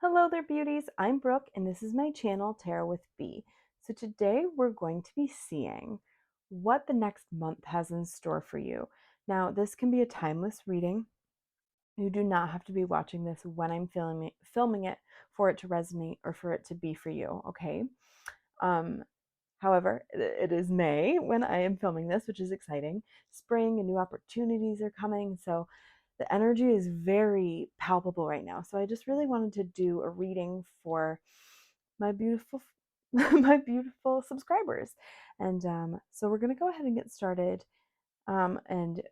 Hello there, beauties. I'm Brooke, and this is my channel, Tarot with B. So today we're going to be seeing what the next month has in store for you. Now, this can be a timeless reading. You do not have to be watching this when I'm filming it for it to resonate or for it to be for you, okay? Um, However, it is May when I am filming this, which is exciting. Spring and new opportunities are coming, so the energy is very palpable right now. So I just really wanted to do a reading for my beautiful my beautiful subscribers. And so we're going to go ahead and get started and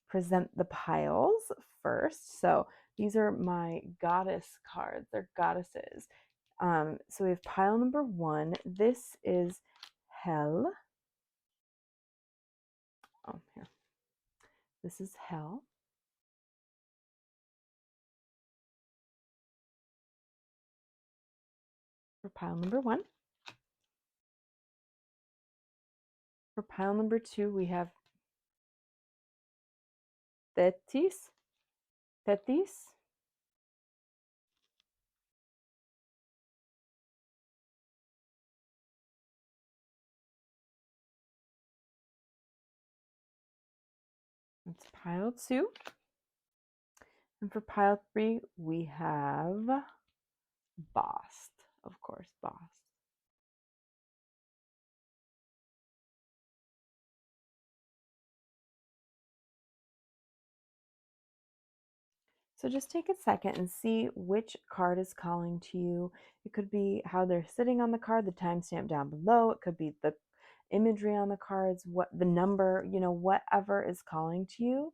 present the piles first. So these are my goddess cards. They're goddesses. So we have pile number 1. This is Hell. Oh, here. This is Hell. For pile number 1. For pile number 2, we have Tethys. Tethys. That's pile 2. And for pile 3, we have Bast. Of course, Bast. So just take a second and see which card is calling to you. It could be how they're sitting on the card, the timestamp down below. It could be the imagery on the cards, what the number, whatever is calling to you.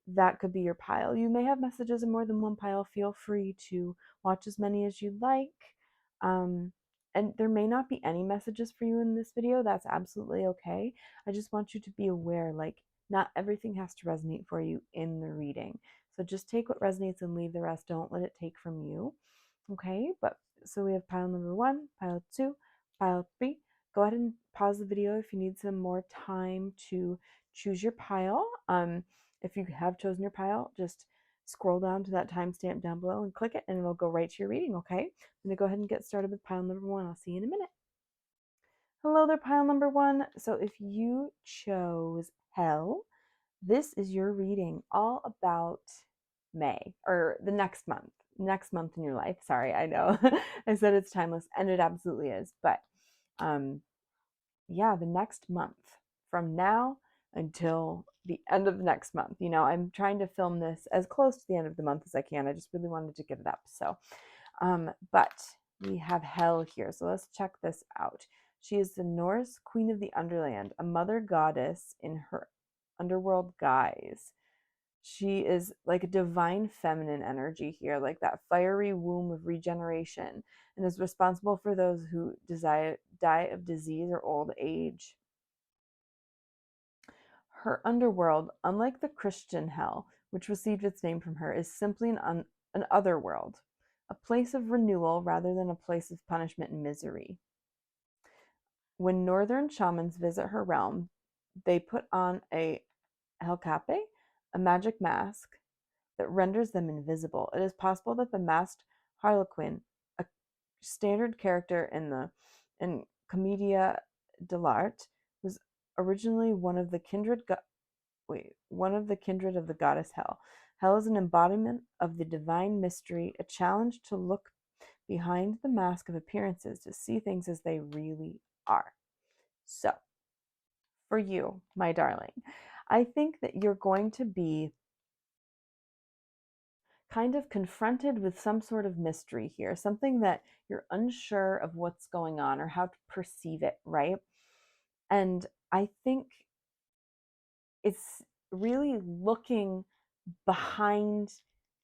That could be your pile. You may have messages in more than one pile. Feel free to watch as many as you like. And there may not be any messages for you in this video. That's absolutely okay. I just want you to be aware, like, not everything has to resonate for you in the reading. So just take what resonates and leave the rest. Don't let it take from you. Okay, but so we have pile number 1, pile 2, pile 3. Go ahead and pause the video if you need some more time to choose your pile. If you have chosen your pile, just scroll down to that timestamp down below and click it, and it'll go right to your reading, okay? I'm going to go ahead and get started with pile number 1. I'll see you in a minute. Hello there, pile number 1. So if you chose Hell, this is your reading all about May, or the next month in your life. Sorry, I know I said it's timeless, and it absolutely is. But yeah, the next month from now until the end of the next month. I'm trying to film this as close to the end of the month as I can. I just really wanted to get it up. So, but we have Hel here. So let's check this out. She is the Norse queen of the Underland, a mother goddess in her underworld guise. She is like a divine feminine energy here, like that fiery womb of regeneration, and is responsible for those who die of disease or old age. Her underworld, unlike the Christian hell, which received its name from her, is simply an other world, a place of renewal rather than a place of punishment and misery. When northern shamans visit her realm, they put on a Hellcape, a magic mask that renders them invisible. It is possible that the masked harlequin, a standard character in Commedia dell'arte, was originally one of the kindred of the goddess Hel. Hel is an embodiment of the divine mystery, a challenge to look behind the mask of appearances to see things as they really are. So, for you, my darling, I think that you're going to be kind of confronted with some sort of mystery here, something that you're unsure of what's going on or how to perceive it, right? And I think it's really looking behind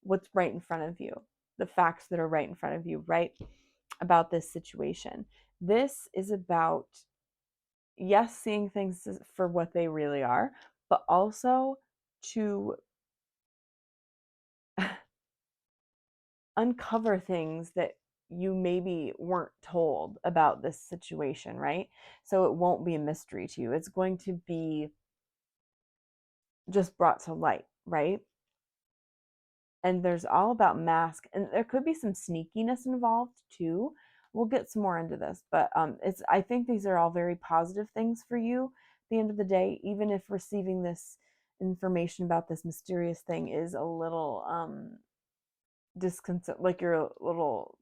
what's right in front of you, the facts that are right in front of you, right? About this situation. This is about, yes, seeing things for what they really are, but also to uncover things that you maybe weren't told about this situation, right? So it won't be a mystery to you. It's going to be just brought to light, right? and there's all about mask, and there could be some sneakiness involved too. We'll get some more into this, but it's I think these are all very positive things for you at the end of the day, even if receiving this information about this mysterious thing is a little disconsent, like you're a little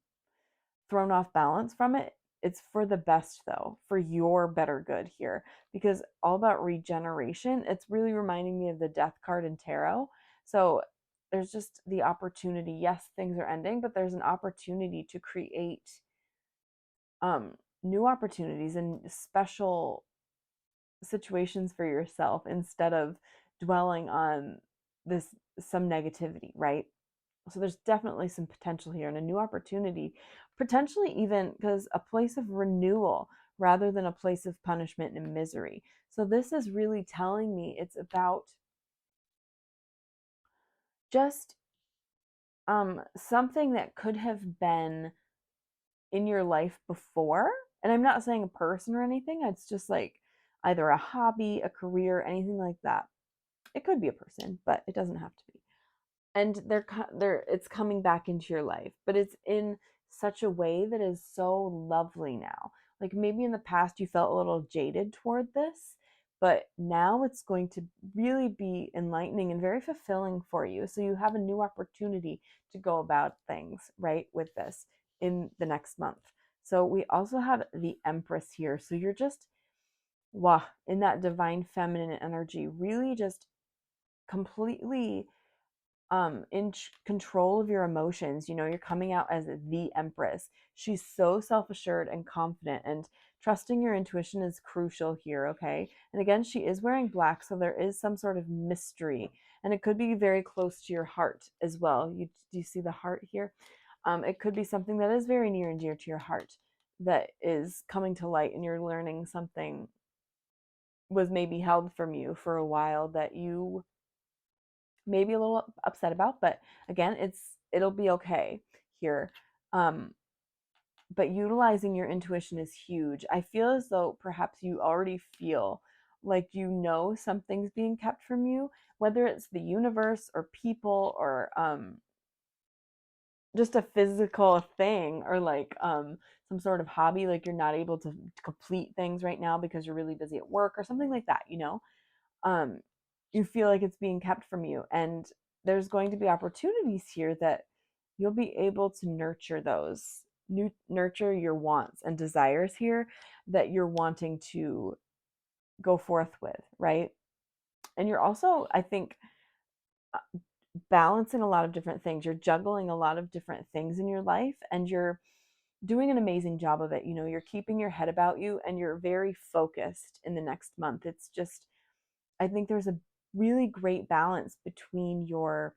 thrown off balance from it. It's for the best though, for your better good here, because all about regeneration. It's really reminding me of the death card in tarot. So there's just the opportunity. Yes, things are ending, but there's an opportunity to create new opportunities and special situations for yourself instead of dwelling on this some negativity, right? So there's definitely some potential here and a new opportunity, potentially even because a place of renewal rather than a place of punishment and misery. So this is really telling me it's about just something that could have been in your life before. And I'm not saying a person or anything, it's just like either a hobby, a career, anything like that. It could be a person, but it doesn't have to be. And they're it's coming back into your life, but it's in such a way that is so lovely now. Like maybe in the past you felt a little jaded toward this, but now it's going to really be enlightening and very fulfilling for you. So you have a new opportunity to go about things, right, with this in the next month. So we also have the Empress here. So you're just wow, in that divine feminine energy, really just completely in control of your emotions. You know, you're coming out as the Empress. She's so self-assured and confident, and trusting your intuition is crucial here. Okay, and again, she is wearing black, so there is some sort of mystery, and it could be very close to your heart as well. Do you see the heart here? It could be something that is very near and dear to your heart that is coming to light, and you're learning something was maybe held from you for a while that you maybe a little upset about, but again, it'll be okay here. Um, but utilizing your intuition is huge. I feel as though perhaps you already feel like you know something's being kept from you, whether it's the universe or people or just a physical thing or like some sort of hobby, like you're not able to complete things right now because you're really busy at work or something like that, you know? um, you feel like it's being kept from you. And there's going to be opportunities here that you'll be able to nurture those, nurture your wants and desires here that you're wanting to go forth with, right? And you're also, I think, balancing a lot of different things. You're juggling a lot of different things in your life, and you're doing an amazing job of it. You know, you're keeping your head about you and you're very focused in the next month. It's just, I think there's a really great balance between your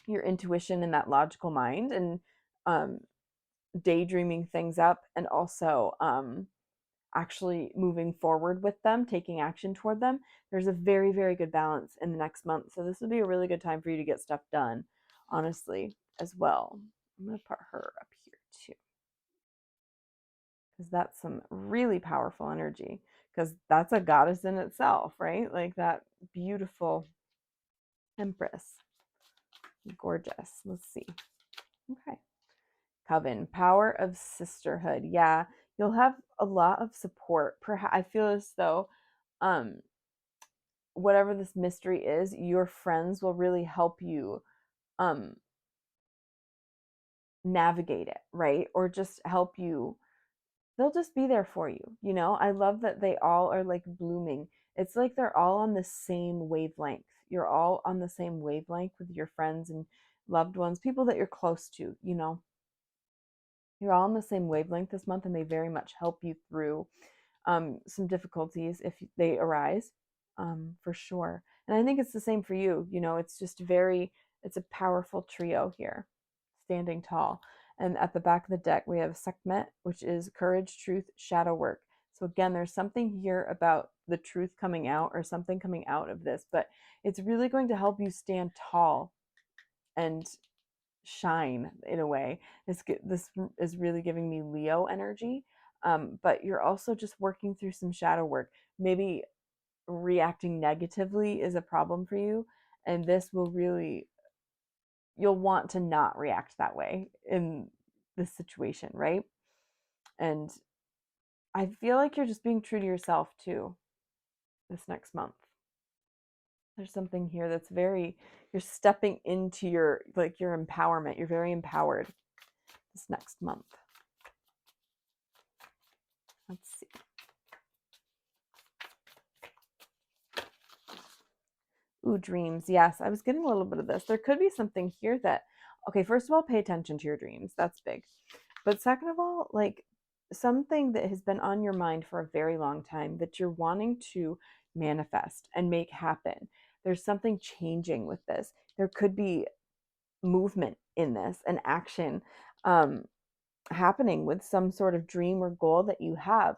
intuition and that logical mind and um, daydreaming things up and also actually moving forward with them, taking action toward them. There's a very, very good balance in the next month. So this would be a really good time for you to get stuff done, honestly, as well. I'm going to put her up here too, because that's some really powerful energy, because that's a goddess in itself, right? Like that beautiful Empress. Gorgeous. Let's see. Okay. Coven, power of sisterhood. Yeah, you'll have a lot of support. Perhaps I feel as though um whatever this mystery is, your friends will really help you um navigate it, right? Or just help you. They'll just be there for you, you know? I love that they all are like blooming. It's like they're all on the same wavelength. You're all on the same wavelength with your friends and loved ones, people that you're close to, you know? You're all on the same wavelength this month, and they very much help you through some difficulties if they arise, for sure. And I think it's the same for you. You know, it's just it's a powerful trio here, standing tall. And at the back of the deck, we have Sekhmet, which is courage, truth, shadow work. So again, there's something here about the truth coming out or something coming out of this, but it's really going to help you stand tall and shine in a way. This is really giving me Leo energy, but you're also just working through some shadow work. Maybe reacting negatively is a problem for you, and this will really, you'll want to not react that way in this situation, right? And I feel like you're just being true to yourself too this next month. There's something here that's very, you're stepping into your, like, your empowerment. You're very empowered this next month. Let's see. Ooh, dreams. Yes, I was getting a little bit of this. There could be something here that, okay, first of all, pay attention to your dreams. That's big. But second of all, like, something that has been on your mind for a very long time that you're wanting to manifest and make happen. There's something changing with this. There could be movement in this and action happening with some sort of dream or goal that you have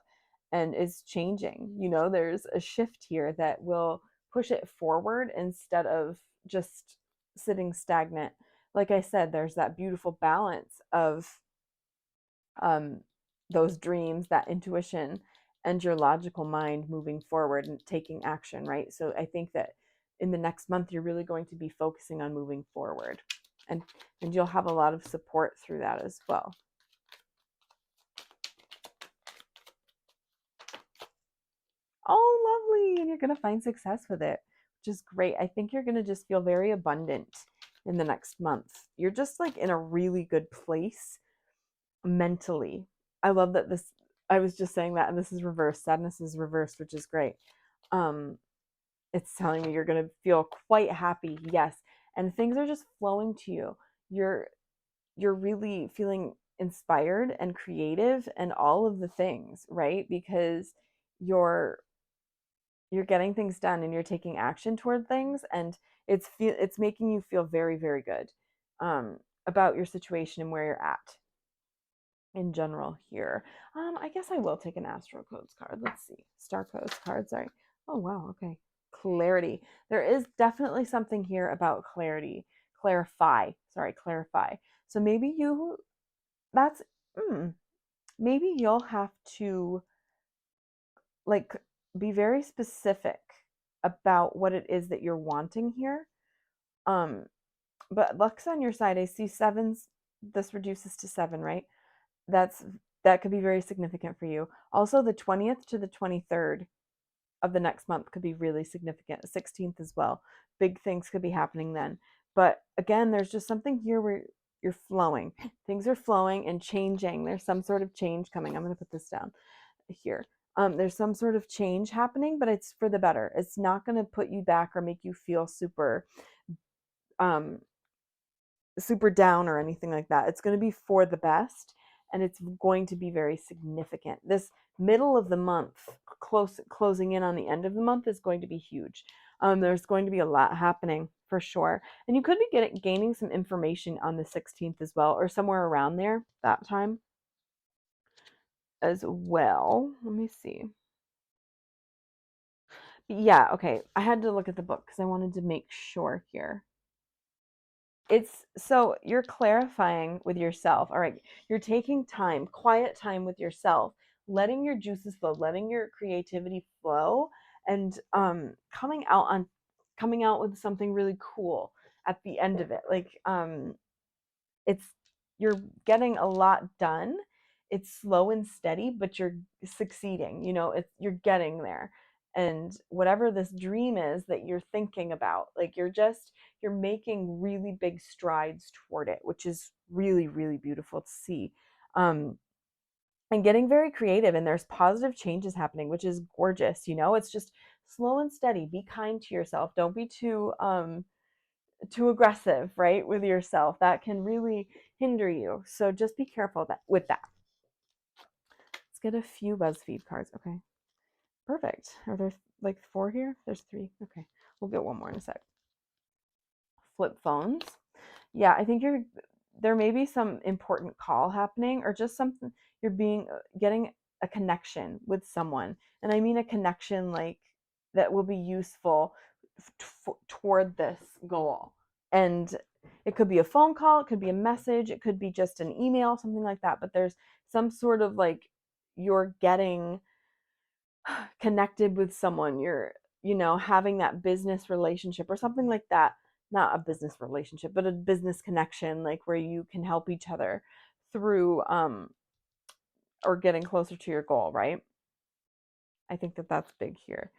and is changing. You know, there's a shift here that will push it forward instead of just sitting stagnant. Like I said, there's that beautiful balance of um, those dreams, that intuition, and your logical mind moving forward and taking action, right? So I think that in the next month, you're really going to be focusing on moving forward, and you'll have a lot of support through that as well. Oh, lovely. And you're going to find success with it, which is great. I think you're going to just feel very abundant in the next month. You're just like in a really good place mentally. I love that this, I was just saying that, and this is reversed. Sadness is reversed, which is great. It's telling me you're going to feel quite happy. Yes. And things are just flowing to you. You're really feeling inspired and creative and all of the things, right? Because you're getting things done and you're taking action toward things, and it's making you feel very, very good about your situation and where you're at in general here. I guess I will take an Astro codes card. Let's see. Starcodes card, sorry. Oh wow, okay. Clarity. There is definitely something here about clarity. Clarify. Sorry, clarify. So maybe that's maybe you'll have to, like, be very specific about what it is that you're wanting here. But luck's on your side. I see sevens. This reduces to 7, right? That could be very significant for you. Also, the 20th to the 23rd of the next month could be really significant. 16th as well. Big things could be happening then. But again, there's just something here where you're flowing. Things are flowing and changing. There's some sort of change coming. I'm going to put this down here. There's some sort of change happening, but it's for the better. It's not going to put you back or make you feel super um, super down or anything like that. It's going to be for the best, and it's going to be very significant. This middle of the month, closing in on the end of the month, is going to be huge. There's going to be a lot happening for sure, and you could be gaining some information on the 16th as well, or somewhere around there that time as well. Let me see. Yeah, okay. I had to look at the book because I wanted to make sure here. It's so you're clarifying with yourself. All right, you're taking time, quiet time with yourself, letting your juices flow, letting your creativity flow, and coming out with something really cool at the end of it. Like it's you're getting a lot done. It's slow and steady, but you're succeeding. You know, you're getting there. And whatever this dream is that you're thinking about, like you're making really big strides toward it, which is really, really beautiful to see. And getting very creative, and there's positive changes happening, which is gorgeous. You know, it's just slow and steady. Be kind to yourself. Don't be too aggressive, right, with yourself. That can really hinder you. So just be careful with that. Let's get a few Buzzfeed cards. Okay, perfect. Are there like 4 here? There's 3. Okay, we'll get one more in a sec. Flip phones. Yeah, I think there may be some important call happening, or just something you're getting a connection with someone, and I mean a connection like that will be useful toward this goal. And it could be a phone call, it could be a message, it could be just an email, something like that. But there's some sort of, like, you're getting connected with someone, you're having that business relationship or something like that. not a business relationship, but a business connection, like where you can help each other through or getting closer to your goal, right? I think that that's big here.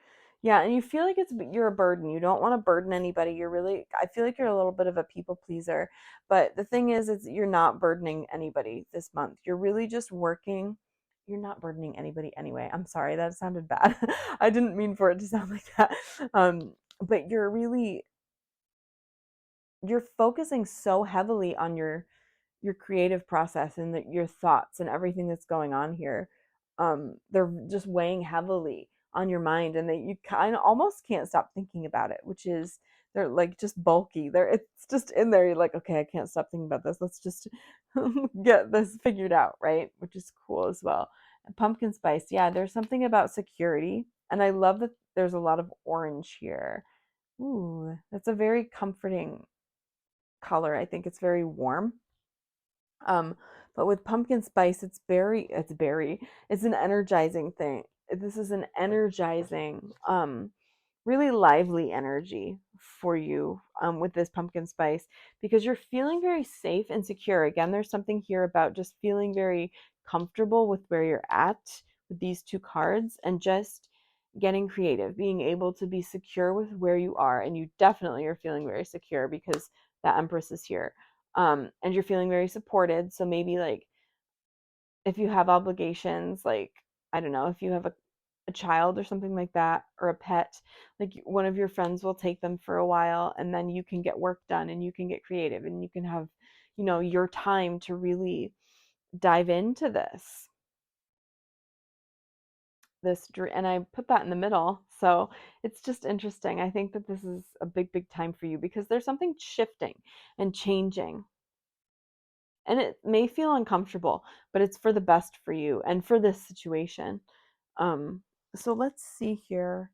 Yeah, and you feel like you're a burden. You don't want to burden anybody. I feel like you're a little bit of a people pleaser. But the thing is you're not burdening anybody this month. You're really just working. You're not burdening anybody anyway. I'm sorry, that sounded bad. I didn't mean for it to sound like that. But you're focusing so heavily on your creative process and your thoughts and everything that's going on here. They're just weighing heavily on your mind, and that you kind of almost can't stop thinking about it, which is they're like just bulky. It's just in there. You're like, okay, I can't stop thinking about this. Let's just get this figured out, right? Which is cool as well. And pumpkin spice, yeah, there's something about security, and I love that there's a lot of orange here. Ooh, that's a very comforting color. I think it's very warm. Um, but with pumpkin spice, it's an energizing thing. This is an energizing, really lively energy for you with this pumpkin spice, because you're feeling very safe and secure. Again, there's something here about just feeling very comfortable with where you're at with these two cards, and just getting creative, being able to be secure with where you are. And you definitely are feeling very secure because that Empress is here. And you're feeling very supported. So maybe like if you have obligations, like I don't know, if you have a child or something like that, or a pet, like one of your friends will take them for a while, and then you can get work done and you can get creative and you can have, your time to really dive into and I put that in the middle. So it's just interesting. I think that this is a big time for you because there's something shifting and changing. And it may feel uncomfortable, but it's for the best for you and for this situation. Um, so let's see here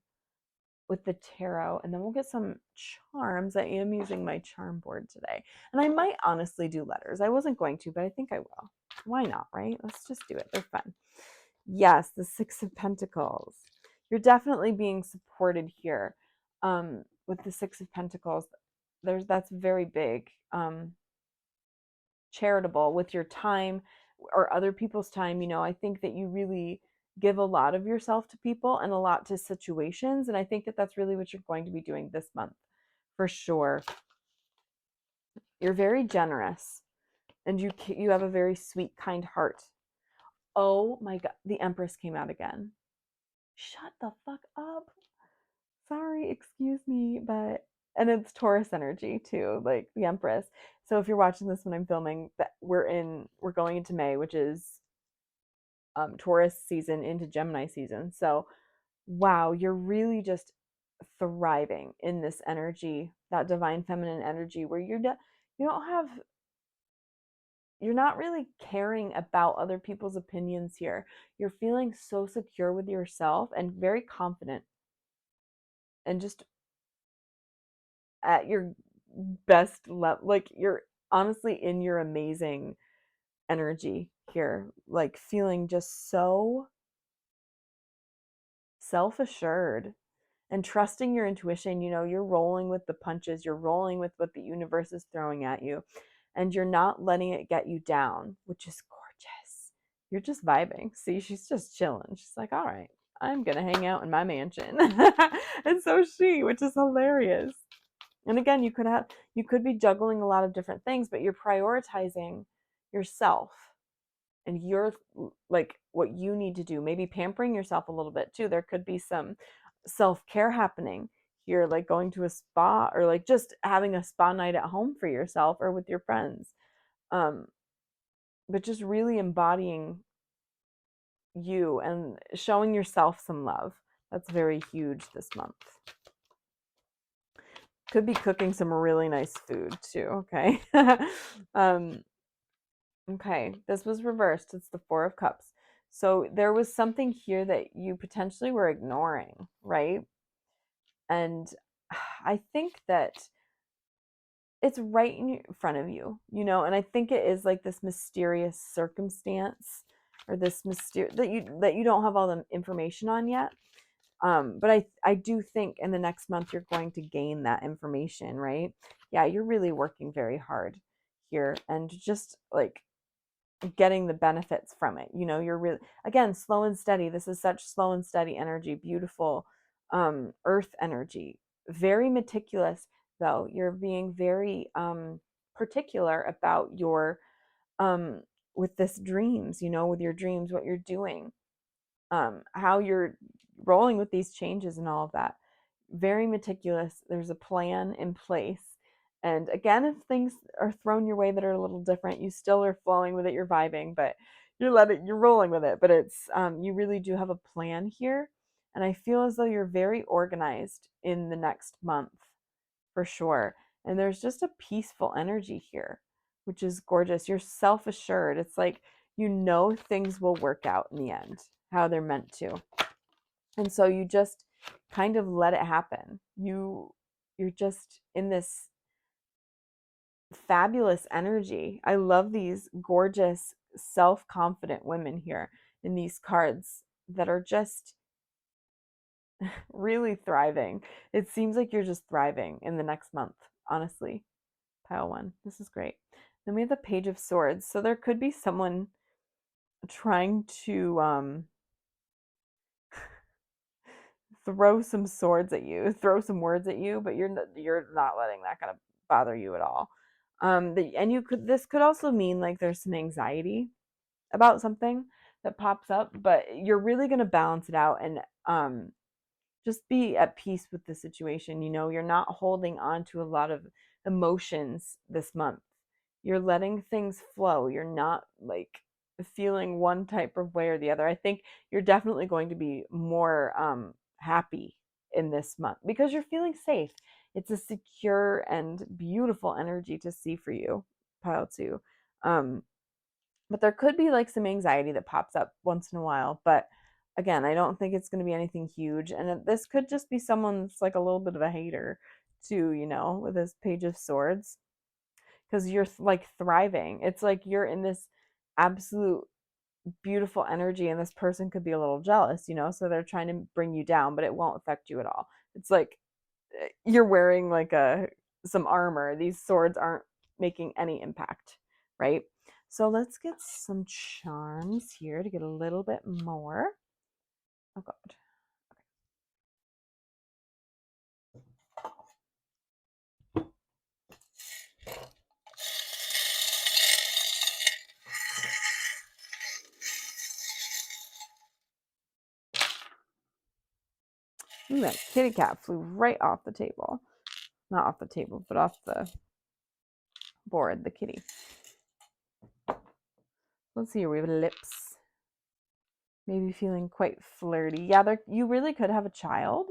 with the tarot, and then we'll get some charms. I am using my charm board today, and I might honestly do letters. I wasn't going to, but I think I will. Why not, right? Let's just do it. They're fun. Yes, the Six of Pentacles. You're definitely being supported here with the Six of Pentacles. That's very big. Charitable with your time or other people's time. I think that you really give a lot of yourself to people and a lot to situations, and I think that that's really what you're going to be doing this month for sure. You're very generous, and you have a very sweet, kind heart. Oh my god, the Empress came out again. Shut the fuck up. Sorry, excuse me, but and it's Taurus energy too, like the Empress. So if you're watching this when I'm filming, that we're going into May, which is Taurus season into Gemini season. So wow, you're really just thriving in this energy, that divine feminine energy, where you don't have you're not really caring about other people's opinions here. You're feeling so secure with yourself and very confident, and just at your best level. Like you're honestly in your amazing energy here, like feeling just so self-assured and trusting your intuition. You're rolling with the punches, you're rolling with what the universe is throwing at you, and you're not letting it get you down, which is gorgeous. You're just vibing. See, she's just chilling. She's like, all right, I'm gonna hang out in my mansion. And so which is hilarious. And again, you could be juggling a lot of different things, but you're prioritizing yourself and your like what you need to do, maybe pampering yourself a little bit too. There could be some self-care happening here, like going to a spa, or like just having a spa night at home for yourself or with your friends. um but just really embodying you and showing yourself some love. That's very huge this month. Could be cooking some really nice food too. Okay. um Okay, this was reversed. It's the Four of Cups. So there was something here that you potentially were ignoring, right? And I think that it's right in front of you, and I think it is like this mysterious circumstance, or this that you don't have all the information on yet. But I do think in the next month you're going to gain that information, right? Yeah, you're really working very hard here and just like getting the benefits from it. You know, you're really, again, slow and steady. This is such slow and steady energy, beautiful earth energy. Very meticulous though. You're being very particular about your um with this dreams, you know, with your dreams, what you're doing, how you're rolling with these changes and all of that. Very meticulous. There's a plan in place. And again, if things are thrown your way that are a little different, you still are flowing with it, you're vibing, but you're rolling with it. But it's you really do have a plan here. And I feel as though you're very organized in the next month for sure. And there's just a peaceful energy here, which is gorgeous. You're self assured. It's like you know things will work out in the end, how they're meant to. And so you just kind of let it happen. You're just in this fabulous energy. I love these gorgeous, self-confident women here in these cards that are just really thriving. It seems like you're just thriving in the next month, honestly. Pile one. This is great. Then we have the Page of Swords. So there could be someone trying to throw some swords at you, throw some words at you, but you're not letting that kind of bother you at all. And you could this could also mean like there's some anxiety about something that pops up, but you're really going to balance it out and just be at peace with the situation. You know, you're not holding on to a lot of emotions this month. You're letting things flow. You're not like feeling one type of way or the other. I think you're definitely going to be more happy in this month because you're feeling safe. It's a secure and beautiful energy to see for you, pile two. Um, but there could be like some anxiety that pops up once in a while. But again, I don't think it's going to be anything huge. And this could just be someone that's like a little bit of a hater too, you know, with this Page of Swords because you're like thriving. It's like you're in this absolute beautiful energy, and this person could be a little jealous, you know, so they're trying to bring you down, but it won't affect you at all. It's like you're wearing like a some armor. These swords aren't making any impact, right? So let's get some charms here to get a little bit more. Oh god. Ooh, that kitty cat flew right off the table. Not off the table, but off the board, the kitty. Let's see here, we have lips. Maybe feeling quite flirty. Yeah, you really could have a child.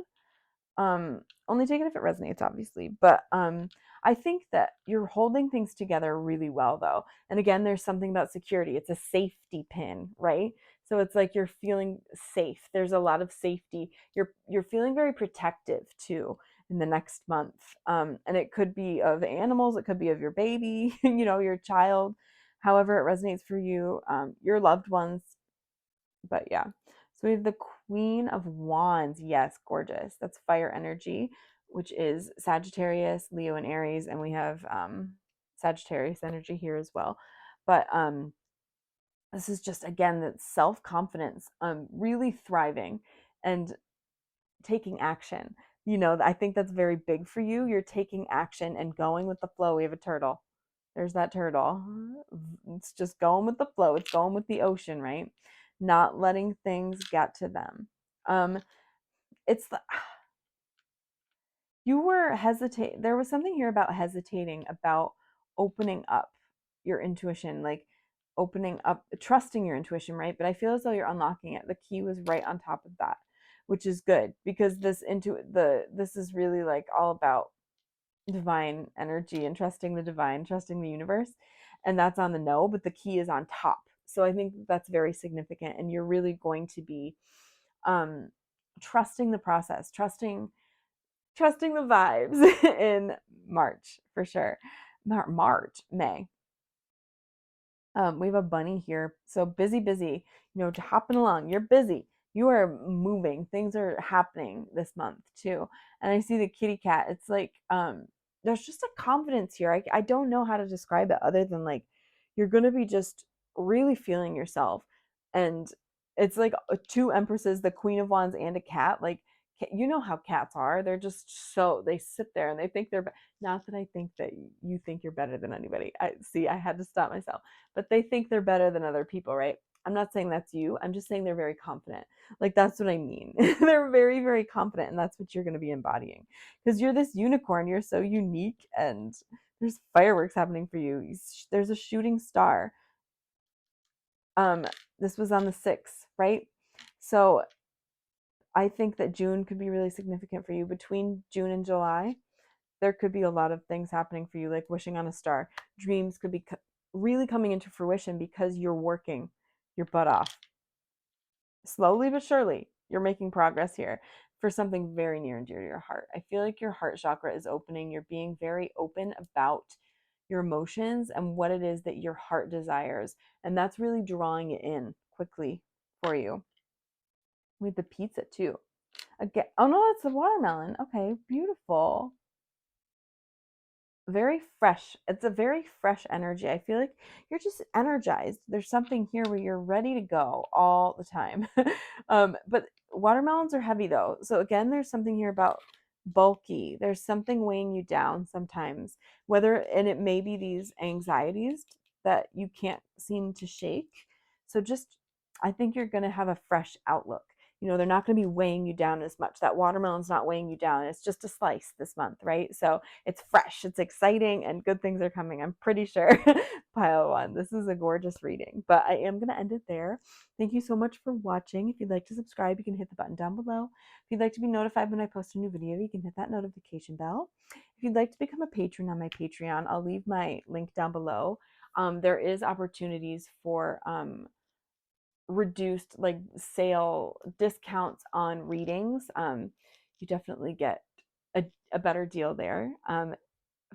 Only take it if it resonates, obviously. But I think that you're holding things together really well, though. And again, there's something about security. It's a safety pin, right? So it's like you're feeling safe. There's a lot of safety. You're feeling very protective too in the next month. And it could be of animals. It could be of your baby, you know, your child, however it resonates for you, your loved ones. But yeah. So we have the Queen of Wands. Yes, gorgeous. That's fire energy, which is Sagittarius, Leo, and Aries. And we have Sagittarius energy here as well. But this is just, again, that self-confidence, really thriving and taking action. You know, I think that's very big for you. You're taking action and going with the flow. We have a turtle. There's that turtle. It's just going with the flow. It's going with the ocean, right? Not letting things get to them. It's the you were hesitate. There was something here about hesitating about opening up your intuition, like opening up, trusting your intuition, right? But I feel as though you're unlocking it. The key was right on top of that, which is good because this is really like all about divine energy and trusting the divine, trusting the universe. And that's on the no, but the key is on top. So I think that's very significant. And you're really going to be um, trusting the process, trusting the vibes in March for sure. May. We have a bunny here. So busy, you know, hopping along. You're busy. you are moving. Things are happening this month too. And I see the kitty cat. It's like there's just a confidence here. I don't know how to describe it other than like you're going to be just really feeling yourself. And it's like two empresses, the Queen of Wands and a cat. Like you know how cats are. They're just so they sit there and they think they're not that I think that you think you're better than anybody. I see I had to stop myself. But they think they're better than other people, right? I'm not saying that's you. I'm just saying they're very confident. Like that's what I mean. They're very, very confident, and that's what you're going to be embodying. Because you're this unicorn. You're so unique, and there's fireworks happening for you. There's a shooting star. Um, this was on the 6th, right? So I think that June could be really significant for you. Between June and July, there could be a lot of things happening for you, like wishing on a star. Dreams could be really coming into fruition because you're working your butt off. Slowly but surely, you're making progress here for something very near and dear to your heart. I feel like your heart chakra is opening. You're being very open about your emotions and what it is that your heart desires. And that's really drawing it in quickly for you. With the pizza too. Again, oh no, it's the watermelon. Okay, beautiful. Very fresh. It's a very fresh energy. I feel like you're just energized. There's something here where you're ready to go all the time. But watermelons are heavy though. So again, there's something here about bulky. There's something weighing you down sometimes. And it may be these anxieties that you can't seem to shake. So just I think you're going to have a fresh outlook. They're not going to be weighing you down as much. That watermelon's not weighing you down. It's just a slice this month, right? So it's fresh, it's exciting, and good things are coming. I'm pretty sure. Pile one. This is a gorgeous reading, but I am going to end it there. Thank you so much for watching. If you'd like to subscribe, you can hit the button down below. If you'd like to be notified when I post a new video, you can hit that notification bell. If you'd like to become a patron on my Patreon, I'll leave my link down below. There is opportunities for reduced like sale discounts on readings. You definitely get a better deal there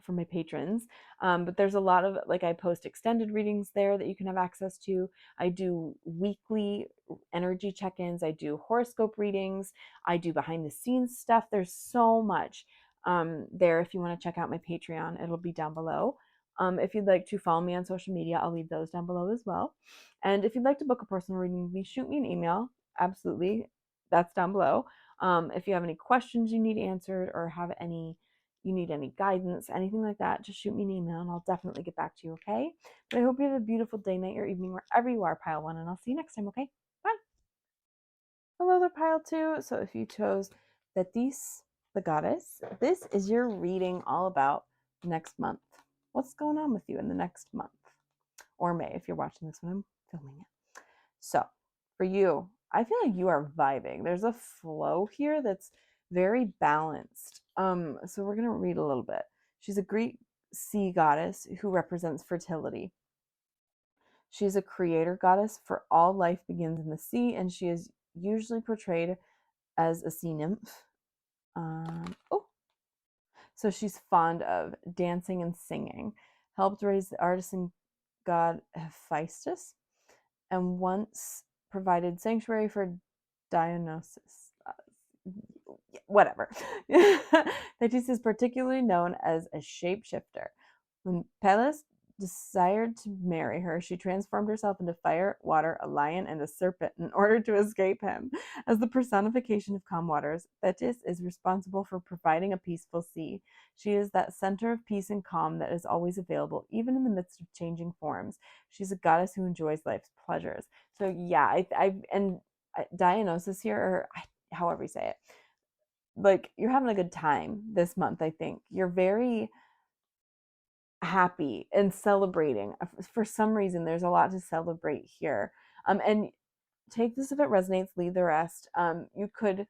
for my patrons. But there's a lot of like I post extended readings there that you can have access to. I do weekly energy check-ins. I do horoscope readings. I do behind the scenes stuff. There's so much there. If you want to check out my Patreon, it'll be down below. If you'd like to follow me on social media, I'll leave those down below as well. And if you'd like to book a personal reading with me, shoot me an email. Absolutely. That's down below. If you have any questions you need answered or you need any guidance, anything like that, just shoot me an email and I'll definitely get back to you, okay? But I hope you have a beautiful day, night, or evening, wherever you are, Pile 1, and I'll see you next time, okay? Bye. Hello there, Pile 2. So if you chose Thetis, the goddess, this is your reading all about next month. What's going on with you in the next month? Or May, if you're watching this when I'm filming it. So for you, I feel like you are vibing. There's a flow here that's very balanced. So we're gonna read a little bit. She's a Greek sea goddess who represents fertility. She's a creator goddess, for all life begins in the sea, and she is usually portrayed as a sea nymph. So she's fond of dancing and singing. Helped raise the artisan god Hephaestus, and once provided sanctuary for Dionysus. Whatever. Thetis is particularly known as a shapeshifter. When Peleus desired to marry her, she transformed herself into fire, water, a lion, and a serpent in order to escape him. As the personification of calm waters, Thetis is responsible for providing a peaceful sea. She is that center of peace and calm that is always available, even in the midst of changing forms. She's a goddess who enjoys life's pleasures. So yeah, and Dionysus here, or however you say it, like you're having a good time this month. I think you're very happy and celebrating. For some reason, there's a lot to celebrate here. And take this if it resonates, leave the rest. You could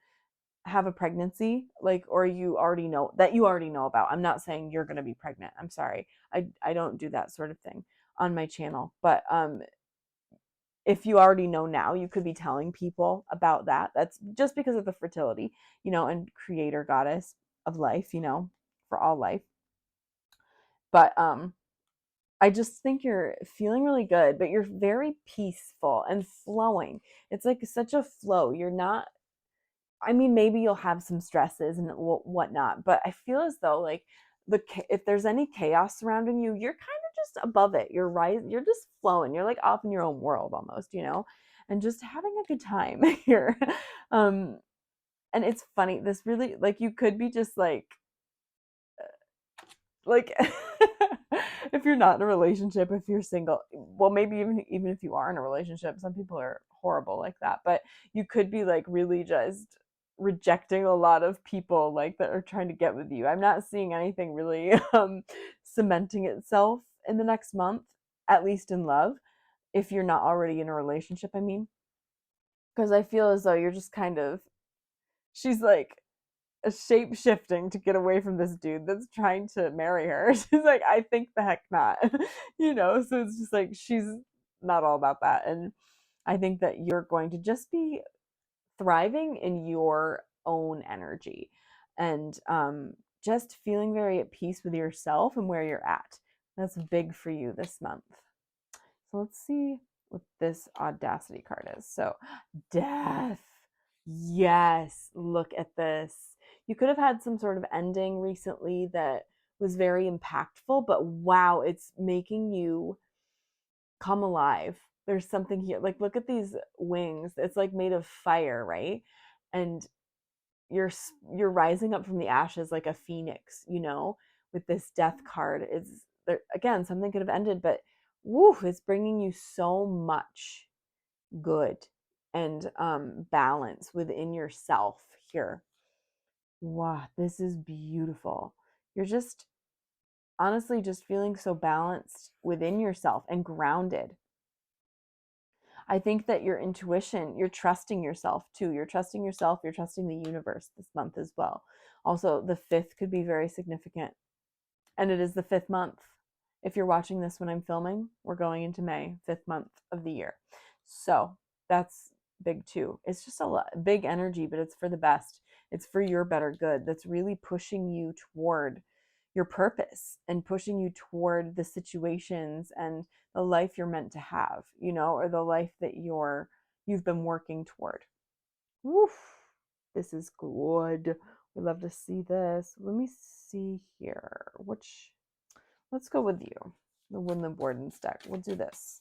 have a pregnancy, like, or you already know about. I'm not saying you're going to be pregnant. I'm sorry. I don't do that sort of thing on my channel. But if you already know now, you could be telling people about that. That's just because of the fertility, and creator goddess of life, for all life. But I just think you're feeling really good, but you're very peaceful and flowing. It's like such a flow. You're not, I mean, maybe you'll have some stresses and whatnot, but I feel as though like if there's any chaos surrounding you, you're kind of just above it. You're right. You're just flowing. You're like off in your own world almost, you know, and just having a good time here. Um, and it's funny. This really like you could be just like if you're not in a relationship, if you're single, well maybe even if you are in a relationship, some people are horrible like that, but you could be like really just rejecting a lot of people like that are trying to get with you. I'm not seeing anything really cementing itself in the next month, at least in love, if you're not already in a relationship, I mean, because I feel as though you're just kind of, she's like shape shifting to get away from this dude that's trying to marry her. She's like, I think the heck not, you know? So it's just like, she's not all about that. And I think that you're going to just be thriving in your own energy and just feeling very at peace with yourself and where you're at. That's big for you this month. So let's see what this Audacity card is. So, death. Yes, look at this. You could have had some sort of ending recently that was very impactful, but wow, it's making you come alive. There's something here. Like, look at these wings. It's like made of fire, right? And you're rising up from the ashes like a phoenix, you know, with this death card. Is there again, something could have ended, but woo, it's bringing you so much good and balance within yourself here. Wow, this is beautiful. You're just honestly just feeling so balanced within yourself and grounded. I think that your intuition, you're trusting yourself too. You're trusting yourself, you're trusting the universe this month as well. Also, the fifth could be very significant. And it is the fifth month. If you're watching this when I'm filming, we're going into May, fifth month of the year. So that's big too. It's just big energy, but it's for the best. It's for your better good. That's really pushing you toward your purpose and pushing you toward the situations and the life you're meant to have, you know, or the life that you've been working toward. Woof. This is good. We love to see this. Let me see here. Let's go with you. The Woodland Wardens deck. We'll do this.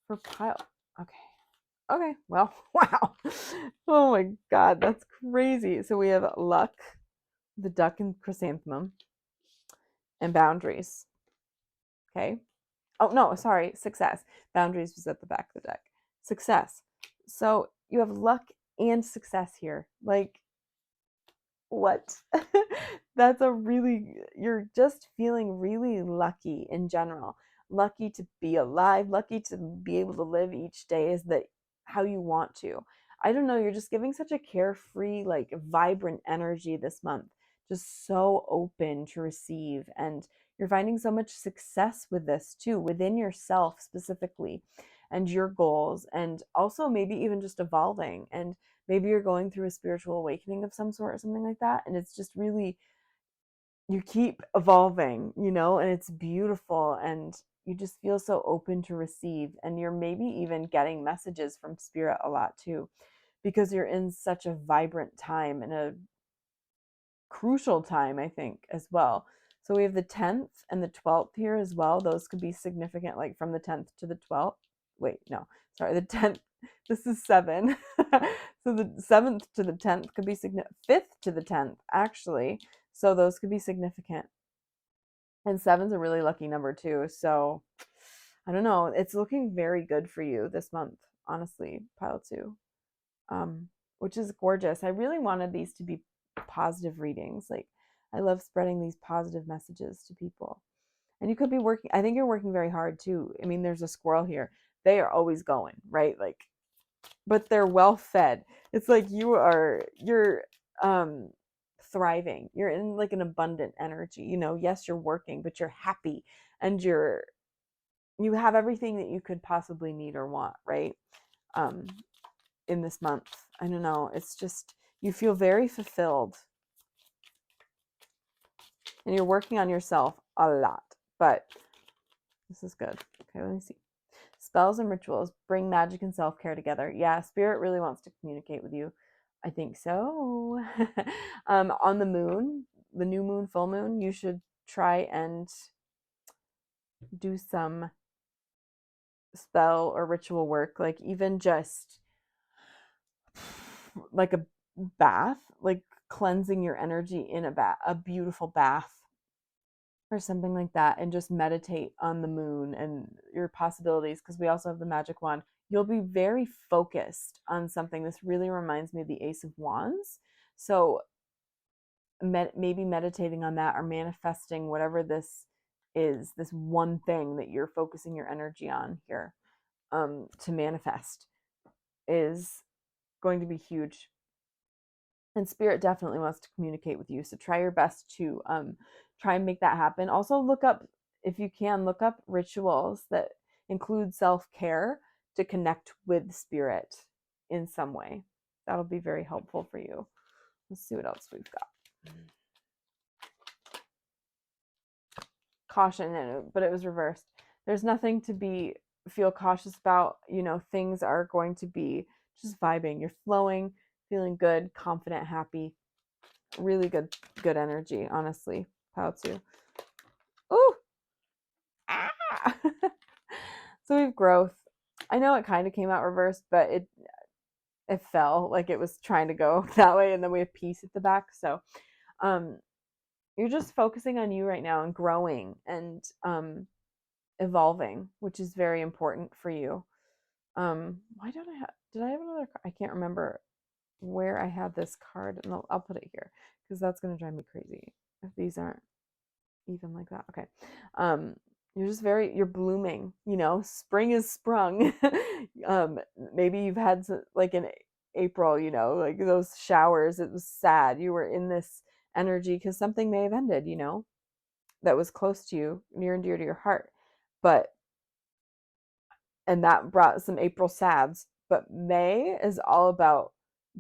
For pile. Okay. Okay. Well, wow. Oh my God. That's crazy. So we have luck, the duck and chrysanthemum, and boundaries. Okay. Oh, no. Sorry. Success. Boundaries was at the back of the deck. Success. So you have luck and success here. Like, what? That's a really, you're just feeling really lucky in general. Lucky to be alive, lucky to be able to live each day is that how you want to. I don't know, you're just giving such a carefree, like vibrant energy this month. Just so open to receive. And you're finding so much success with this too, within yourself specifically, and your goals, and also maybe even just evolving. And maybe you're going through a spiritual awakening of some sort or something like that, and it's just really, you keep evolving, you know, and it's beautiful, and you just feel so open to receive, and you're maybe even getting messages from spirit a lot too, because you're in such a vibrant time and a crucial time, I think, as well. So we have the 10th and the 12th here as well. Those could be significant, like from the 10th to the 12th. Wait, no, sorry, the 10th. This is 7. So the 7th to the 10th could be significant. 5th to the 10th, actually. So those could be significant. And 7's a really lucky number too. So I don't know. It's looking very good for you this month, honestly, pile 2. Which is gorgeous. I really wanted these to be positive readings. Like, I love spreading these positive messages to people. And you could be working, I think you're working very hard too. I mean, there's a squirrel here. They are always going, right? Like, but they're well fed. It's like you're thriving. You're in like an abundant energy. You know, yes, you're working, but you're happy, and you have everything that you could possibly need or want, right? Um, in this month. I don't know. It's just, you feel very fulfilled. And you're working on yourself a lot, but this is good. Okay, let me see. Spells and rituals bring magic and self-care together. Yeah, spirit really wants to communicate with you. I think so. On the moon, the new moon, full moon, you should try and do some spell or ritual work, like even just like a bath, like cleansing your energy in a beautiful bath or something like that, and just meditate on the moon and your possibilities, because we also have the magic wand. You'll be very focused on something. This really reminds me of the Ace of Wands. So maybe meditating on that or manifesting whatever this is, this one thing that you're focusing your energy on here, to manifest, is going to be huge. And spirit definitely wants to communicate with you, so try your best to try and make that happen. Also, look up, if you can, look up rituals that include self-care to connect with spirit in some way. That'll be very helpful for you. Let's see what else we've got. Caution, but it was reversed. There's nothing to feel cautious about. You know, things are going to be just vibing. You're flowing, feeling good, confident, happy. Really good energy, honestly. Paozu. Ooh! Ah! So we have growth. I know it kind of came out reversed, but it fell like it was trying to go that way, and then we have peace at the back. So you're just focusing on you right now and growing and evolving, which is very important for you. Why don't I have, did I have another card? I can't remember where I had this card, and I'll put it here because that's going to drive me crazy if these aren't even like that. Okay. You're just you're blooming, you know, spring is sprung. Maybe you've had like in April, you know, like those showers, it was sad. You were in this energy because something may have ended, you know, that was close to you, near and dear to your heart. And that brought some April sads. But May is all about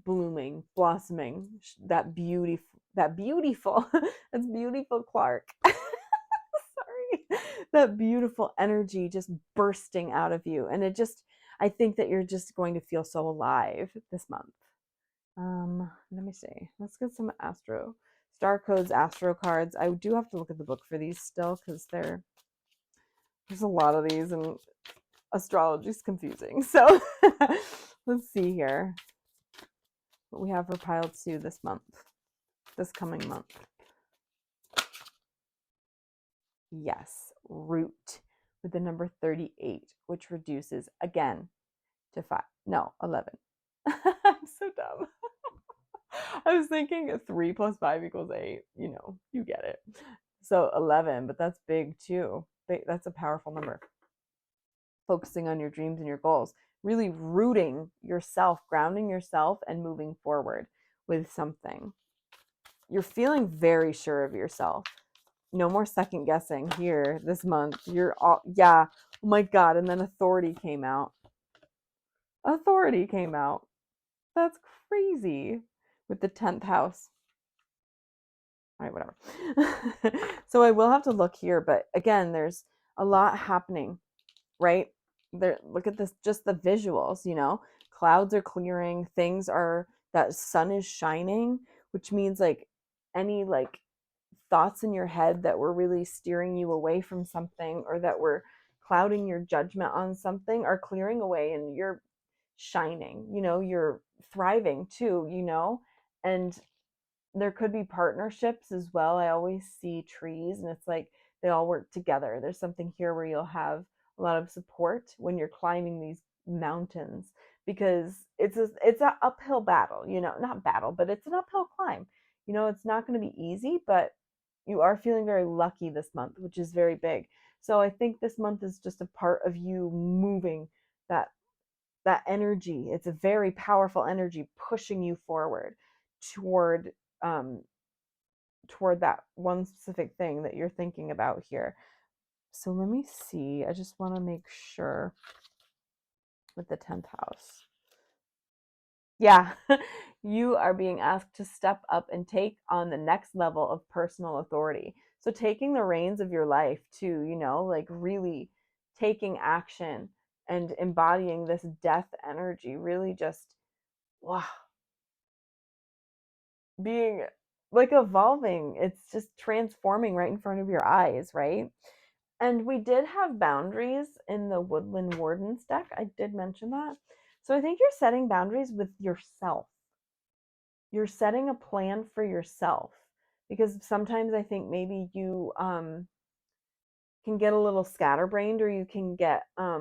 blooming, blossoming, that beautiful, that's beautiful, Clark. Sorry. That beautiful energy just bursting out of you. And I think that you're just going to feel so alive this month. Let me see. Let's get some Starcodes, Astro cards. I do have to look at the book for these still because there's a lot of these and astrology is confusing. So let's see here what we have for pile 2 this coming month. Yes, root with the number 38, which reduces again to 11. I'm so dumb. I was thinking 3 plus 5 equals 8. You know, you get it. So 11, but that's big too. That's a powerful number. Focusing on your dreams and your goals, really rooting yourself, grounding yourself, and moving forward with something. You're feeling very sure of yourself. No more second guessing here this month. You're all, yeah, oh my God. And then authority came out. Authority came out. That's crazy with the 10th house. All right, whatever. So I will have to look here, but again, there's a lot happening, right? There, look at this, just the visuals, you know, clouds are clearing, that sun is shining, which means like any like thoughts in your head that were really steering you away from something or that were clouding your judgment on something are clearing away, and you're shining, you know, you're thriving too, you know. And there could be partnerships as well. I always see trees and it's like they all work together. There's something here where you'll have a lot of support when you're climbing these mountains, because it's an uphill battle, you know, not battle, but it's an uphill climb. You know, it's not going to be easy, but you are feeling very lucky this month, which is very big. So I think this month is just a part of you moving that energy. It's a very powerful energy pushing you forward toward um toward that one specific thing that you're thinking about here. So let me see. I just want to make sure with the 10th house. Yeah, you are being asked to step up and take on the next level of personal authority. So, taking the reins of your life to, like really taking action and embodying this death energy, really just, wow, being like evolving. It's just transforming right in front of your eyes, right? And we did have boundaries in the Woodland Wardens deck. I did mention that. So, I think you're setting boundaries with yourself. You're setting a plan for yourself, because sometimes I think maybe you can get a little scatterbrained, or you can get a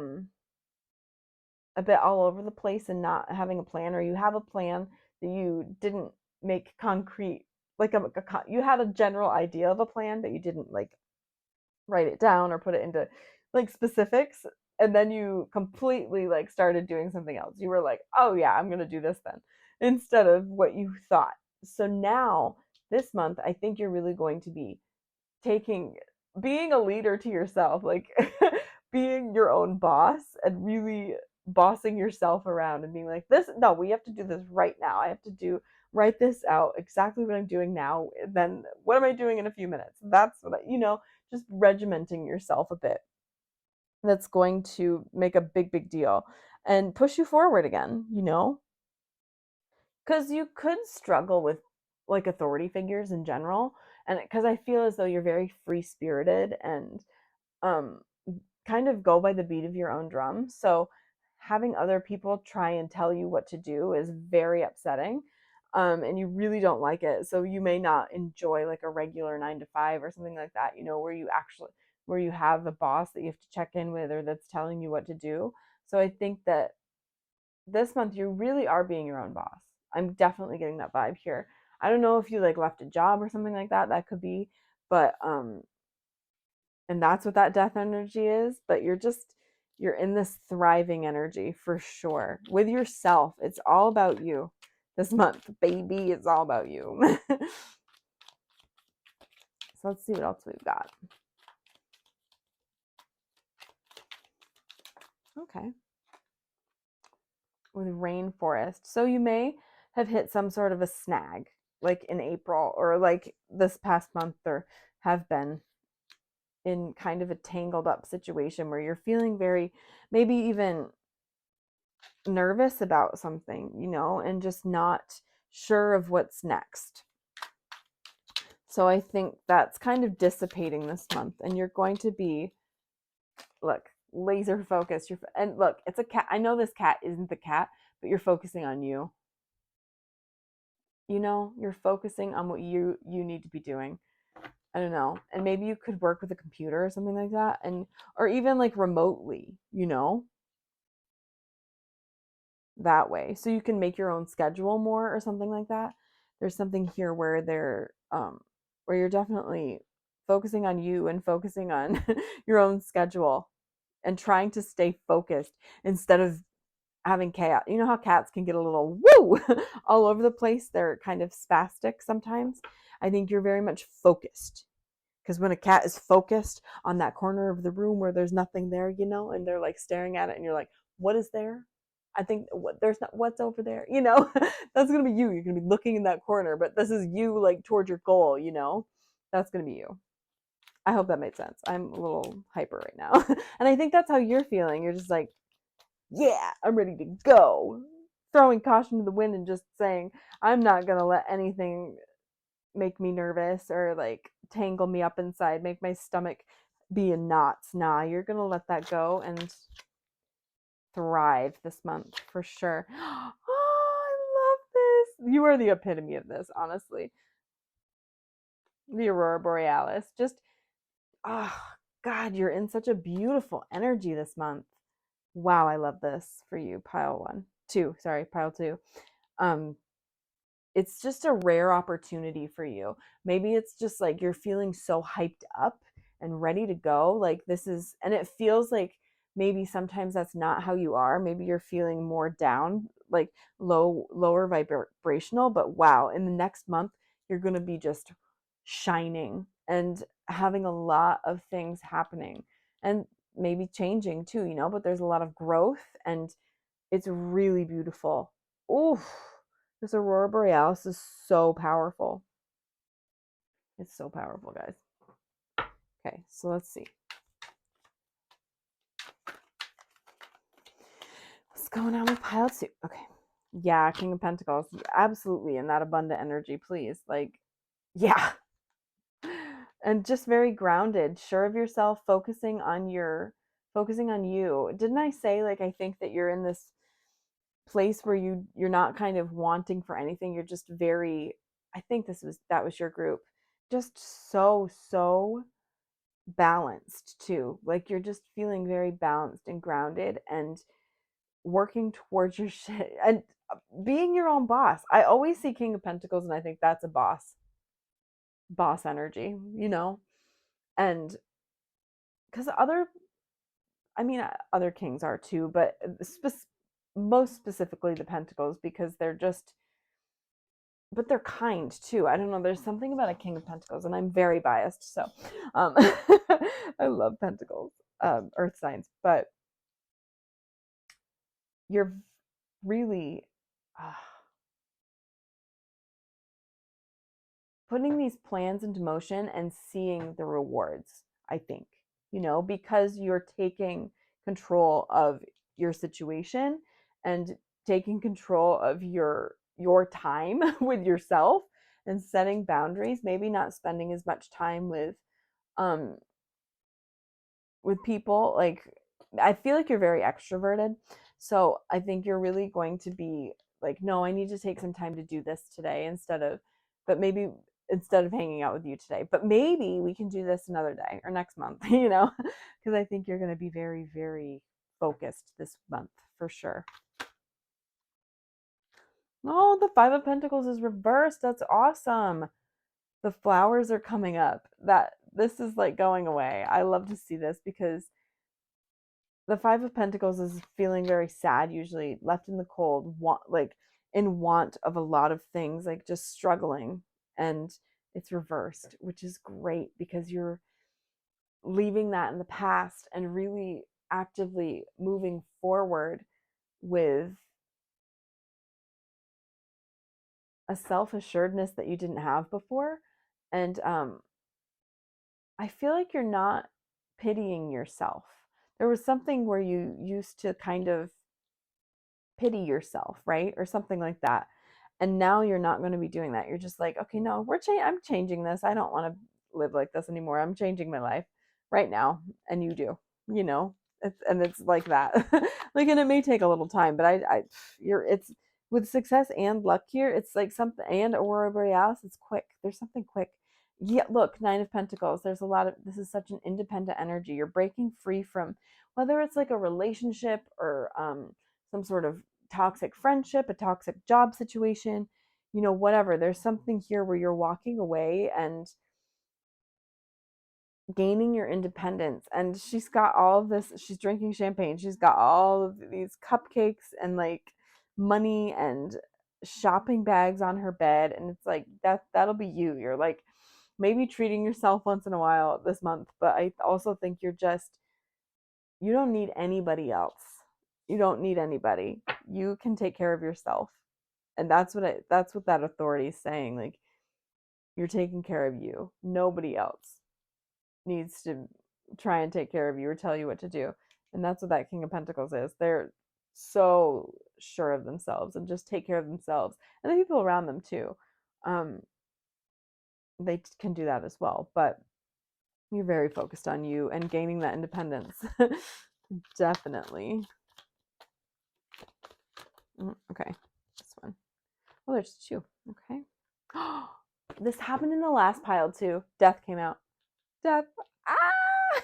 bit all over the place and not having a plan, or you have a plan that you didn't make concrete, like you had a general idea of a plan but you didn't like write it down or put it into like specifics, and then you completely like started doing something else. You were like, oh yeah, I'm going to do this then, instead of what you thought. So now this month I think you're really going to be taking being a leader to yourself, like being your own boss and really bossing yourself around and being like, this, no, we have to do this right now. I have to do write this out exactly what I'm doing now, then what am I doing in a few minutes. That's what just regimenting yourself a bit. That's going to make a big deal and push you forward again, because you could struggle with like authority figures in general, and because I feel as though you're very free spirited and um kind of go by the beat of your own drum. So having other people try and tell you what to do is very upsetting. And you really don't like it. So you may not enjoy like a regular 9 to 5 or something like that, where you have a boss that you have to check in with or that's telling you what to do. So I think that this month you really are being your own boss. I'm definitely getting that vibe here. I don't know if you like left a job or something like that. That could be, but and that's what that death energy is, but you're in this thriving energy for sure with yourself. It's all about you this month, baby. It's all about you. So let's see what else we've got. Okay. With rainforest. So you may have hit some sort of a snag like in April or like this past month, or have been in kind of a tangled up situation where you're feeling very, maybe even nervous about something, and just not sure of what's next. So I think that's kind of dissipating this month, and you're going to be, look, laser focused. And look, it's a cat. I know this cat isn't the cat, but you're focusing on you. You're focusing on what you need to be doing. I don't know. And maybe you could work with a computer or something like that, and or even like remotely, that way. So you can make your own schedule more or something like that. There's something here where where you're definitely focusing on you and focusing on your own schedule and trying to stay focused instead of having chaos. You know how cats can get a little woo all over the place? They're kind of spastic sometimes. I think you're very much focused, because when a cat is focused on that corner of the room where there's nothing there, and they're like staring at it and you're like, what is there? I think there's not what's over there, that's going to be you. You're going to be looking in that corner, but this is you like towards your goal, that's going to be you. I hope that made sense. I'm a little hyper right now. And I think that's how you're feeling. You're just like, yeah, I'm ready to go. Throwing caution to the wind and just saying, I'm not going to let anything make me nervous or like tangle me up inside, make my stomach be in knots. Nah, you're going to let that go and thrive this month for sure. Oh, I love this. You are the epitome of this, honestly. The Aurora Borealis. Just, oh, God, you're in such a beautiful energy this month. Wow, I love this for you. Pile two. Um, it's just a rare opportunity for you. Maybe it's just like you're feeling so hyped up and ready to go. Like this is, and it feels like maybe sometimes that's not how you are. Maybe you're feeling more down, like lower vibrational, but wow, in the next month, you're going to be just shining and having a lot of things happening and maybe changing too, but there's a lot of growth and it's really beautiful. Oof. This Aurora Borealis is so powerful. It's so powerful, guys. Okay, so let's see. What's going on with pile 2? Okay. Yeah, King of Pentacles. Absolutely. And that abundant energy, please. Like, yeah. And just very grounded, sure of yourself, focusing on you. Didn't I say, like, I think that you're in this place where you're not kind of wanting for anything. You're just very, I think that was your group. Just so balanced too. Like you're just feeling very balanced and grounded and working towards your shit and being your own boss. I always see King of Pentacles and I think that's a boss energy, you know? And because other kings are too, but most specifically the Pentacles because but they're kind too. I don't know. There's something about a King of Pentacles, and I'm very biased. So, I love Pentacles, Earth signs, but you're really uh, putting these plans into motion and seeing the rewards. I think because you're taking control of your situation and taking control of your time with yourself and setting boundaries, maybe not spending as much time um with people. Like I feel like you're very extroverted, so I think you're really going to be like, no, I need to take some time to do this today but maybe instead of hanging out with you today, but maybe we can do this another day or next month, because I think you're going to be very, very focused this month for sure. Oh, the Five of Pentacles is reversed. That's awesome. The flowers are coming up. This is like going away. I love to see this because the Five of Pentacles is feeling very sad, usually left in the cold, like in want of a lot of things, like just struggling. And it's reversed, which is great because you're leaving that in the past and really actively moving forward with a self-assuredness that you didn't have before. And I feel like you're not pitying yourself. There was something where you used to kind of pity yourself, right? Or something like that. And now you're not going to be doing that. You're just like, okay, no, I'm changing this. I don't want to live like this anymore. I'm changing my life right now. And you do, you know, and it's like that. Like, and it may take a little time, but it's with success and luck here. It's like something, and Aurora Borealis, it's quick. There's something quick. Yeah, look, Nine of Pentacles. This is such an independent energy. You're breaking free from whether it's like a relationship or some sort of toxic friendship, a toxic job situation, whatever. There's something here where you're walking away and gaining your independence. And she's got all of this, she's drinking champagne. She's got all of these cupcakes and like money and shopping bags on her bed. And it's like, that'll be you. You're like maybe treating yourself once in a while this month, but I also think you don't need anybody else. You don't need anybody. You can take care of yourself. And that's what that authority is saying. Like you're taking care of you. Nobody else needs to try and take care of you or tell you what to do. And that's what that King of Pentacles is. They're so sure of themselves and just take care of themselves and the people around them too. Um, they can do that as well, but you're very focused on you and gaining that independence. Definitely. Okay, this one. Oh, there's two. Okay. This happened in the last pile too. Death came out. Death. Ah!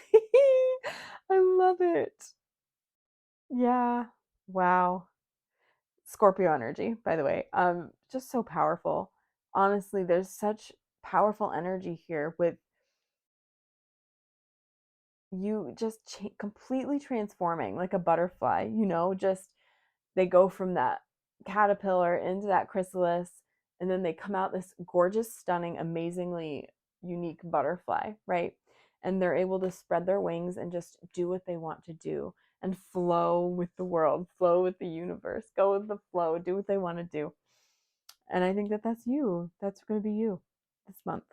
I love it. Yeah. Wow. Scorpio energy, by the way. Just so powerful. Honestly, there's such powerful energy here with you just completely transforming like a butterfly, just they go from that caterpillar into that chrysalis and then they come out this gorgeous, stunning, amazingly unique butterfly, right? And they're able to spread their wings and just do what they want to do. and flow with the world, flow with the universe, go with the flow, do what they want to do. And I think that that's you. That's going to be you this month.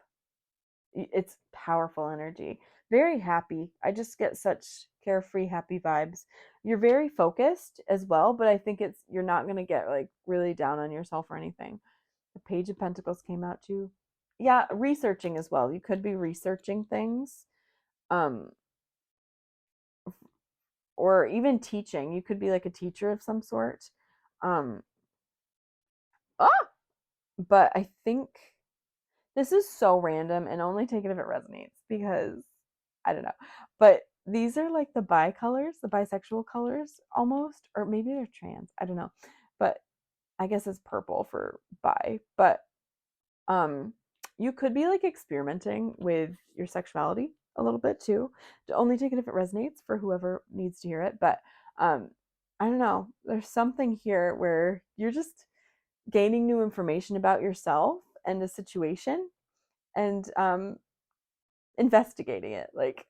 It's powerful energy. Very happy. I just get such carefree, happy vibes. You're very focused as well, but I think it's you're not going to get like really down on yourself or anything. The Page of Pentacles came out too. Yeah, researching as well. You could be researching things. Um or even teaching. You could be like a teacher of some sort. Um ah, but I think this is so random and only take it if it resonates because I don't know. But these are like the bi colors, the bisexual colors almost, or maybe they're trans. I don't know. But I guess it's purple for bi. But um you could be like experimenting with your sexuality a little bit too. To only take it if it resonates for whoever needs to hear it. But um I don't know. There's something here where you're just gaining new information about yourself and the situation and investigating it like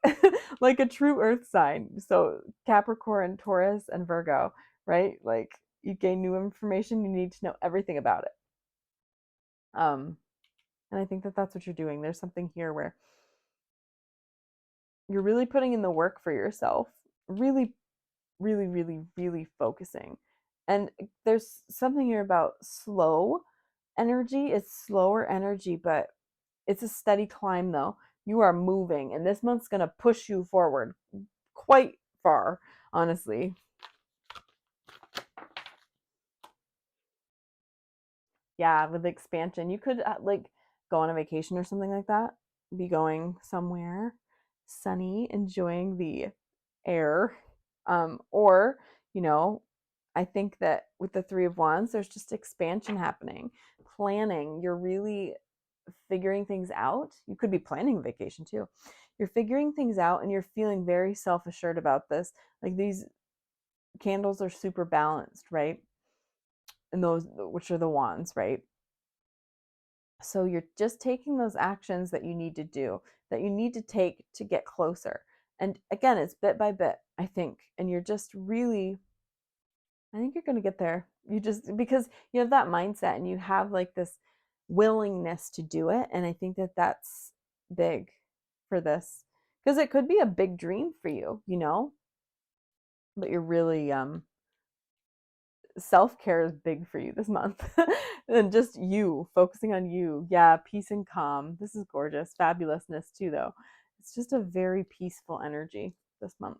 like a true earth sign. So Capricorn, Taurus, and Virgo, right? Like you gain new information, you need to know everything about it. And I think that that's what you're doing. There's something here where you're really putting in the work for yourself, really, really, really, really focusing. And there's something here about slow energy. It's slower energy, but it's a steady climb though. You are moving, and this month's going to push you forward quite far, honestly. Yeah, with expansion, you could like go on a vacation or something like that. Be going somewhere sunny, enjoying the air. Or, you know, I think that with the Three of Wands, there's just expansion happening, planning. You're really figuring things out. You could be planning a vacation too. You're figuring things out and you're feeling very self assured about this. Like these candles are super balanced, right? And those, which are the wands, right? So you're just taking those actions that you need to do, that you need to take to get closer. And again, it's bit by bit, I think. And you're just really, I think you're going to get there. You just, because you have that mindset and you have like this willingness to do it. And I think that that's big for this because it could be a big dream for you, you know, but you're really, self-care is big for you this month. And just you focusing on you. Yeah, peace and calm. This is gorgeous. Fabulousness too though. It's just a very peaceful energy this month.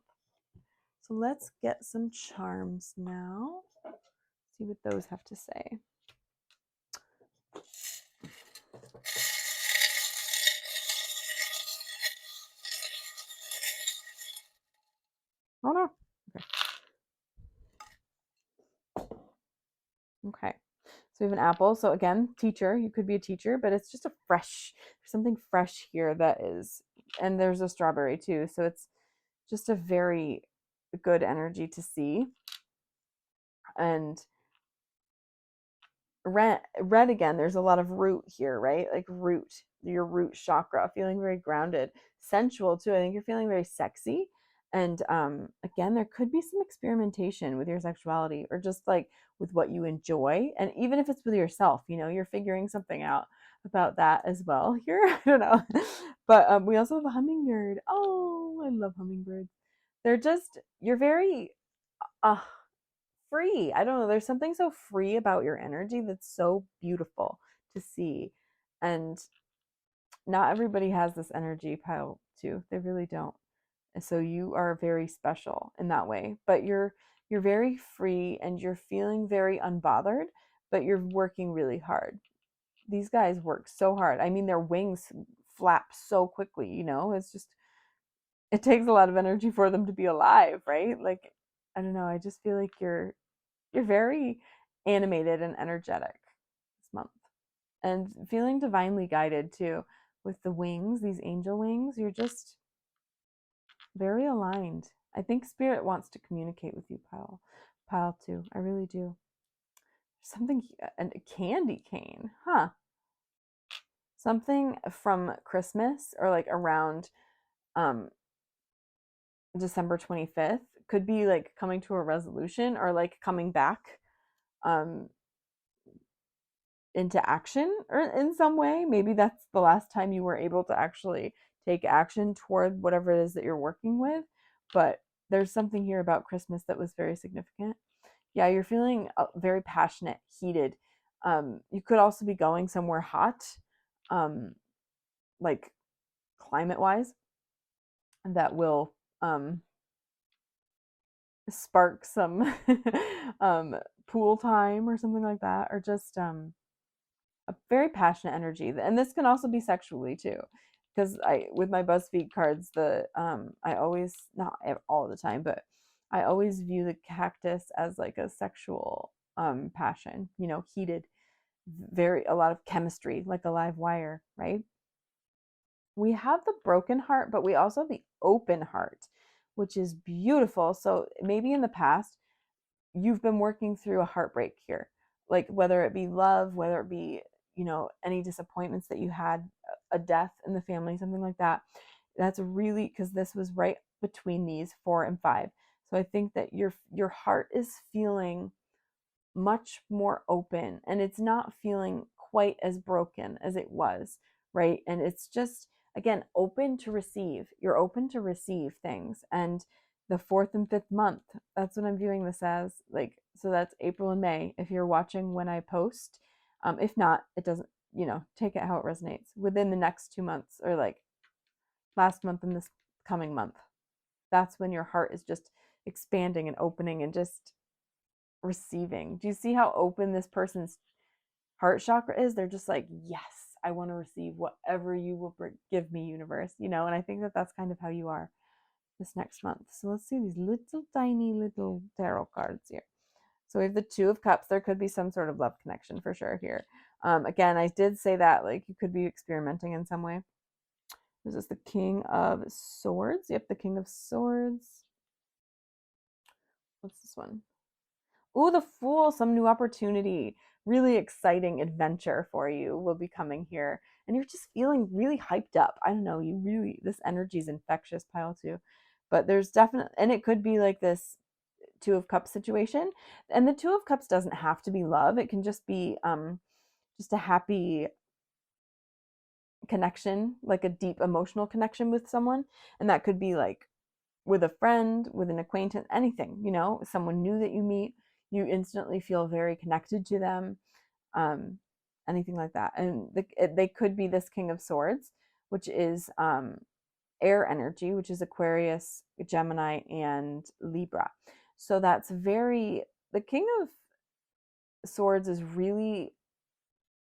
So let's get some charms now. See what those have to say. Oh no. Okay. So we have an apple. So again, teacher. You could be a teacher, but it's just a fresh, there's something fresh here that is, and there's a strawberry too. So it's just a very good energy to see. And red again, there's a lot of root here, right? Like root, your root chakra, feeling very grounded, sensual too. I think you're feeling very sexy. And again, there could be some experimentation with your sexuality or just like with what you enjoy. And even if it's with yourself, you know, you're figuring something out about that as well here. I don't know. But we also have a hummingbird. Oh, I love hummingbirds. They're just, you're very uh, free. I don't know. There's something so free about your energy that's so beautiful to see. And not everybody has this energy pile too. They really don't. And so you are very special in that way. But you're very free and you're feeling very unbothered, but you're working really hard. These guys work so hard. I mean, their wings flap so quickly, you know? It's just it takes a lot of energy for them to be alive, right? Like I don't know, I just feel like you're very animated and energetic this month. And feeling divinely guided too with the wings, these angel wings. You're just very aligned. I think spirit wants to communicate with you, Pile too. I really do. Something and a candy cane, huh? Something from Christmas or like around um December 25th could be like coming to a resolution or like coming back um into action or in some way. Maybe that's the last time you were able to actually take action toward whatever it is that you're working with. But there's something here about Christmas that was very significant. Yeah, you're feeling very passionate, heated. You could also be going somewhere hot, um, like climate wise, that will spark some pool time or something like that, or just a very passionate energy. And this can also be sexually too, because I with my Buzzfeed cards, the I always, not all the time, but I always view the cactus as like a sexual passion, you know, heated, very a lot of chemistry, like a live wire, right? We have the broken heart, but we also have the open heart, which is beautiful. So maybe in the past you've been working through a heartbreak here, like whether it be love, whether it be, you know, any disappointments that you had, a death in the family, something like that. That's really because this was right between these 4 and 5. So I think that your heart is feeling much more open and it's not feeling quite as broken as it was, right? And it's just, again, open to receive. You're open to receive things. And the fourth and fifth month, that's what I'm viewing this as. Like, so that's April and May. If you're watching when I post, if not, it doesn't, you know, take it how it resonates within the next 2 months or like last month and this coming month. That's when your heart is just expanding and opening and just receiving. Do you see how open this person's heart chakra is? They're just like, yes, I want to receive whatever you will give me, universe, you know? And I think that that's kind of how you are this next month. So let's see these little tiny little tarot cards here. So we have the Two of Cups. There could be some sort of love connection for sure here. Again, I did say that like you could be experimenting in some way. This is the King of Swords. Yep, the King of Swords. What's this one? Oh, the Fool, some new opportunity, really exciting adventure for you will be coming here. And you're just feeling really hyped up. I don't know, you really, this energy is infectious, pile two. But there's definitely, and it could be like this Two of Cups situation. And the Two of Cups doesn't have to be love. It can just be just a happy connection, like a deep emotional connection with someone. And that could be like with a friend, with an acquaintance, anything, you know, someone new that you meet, you instantly feel very connected to them, um, anything like that. And they could be this King of Swords, which is air energy, which is Aquarius, Gemini, and Libra. So that's very, the King of Swords is really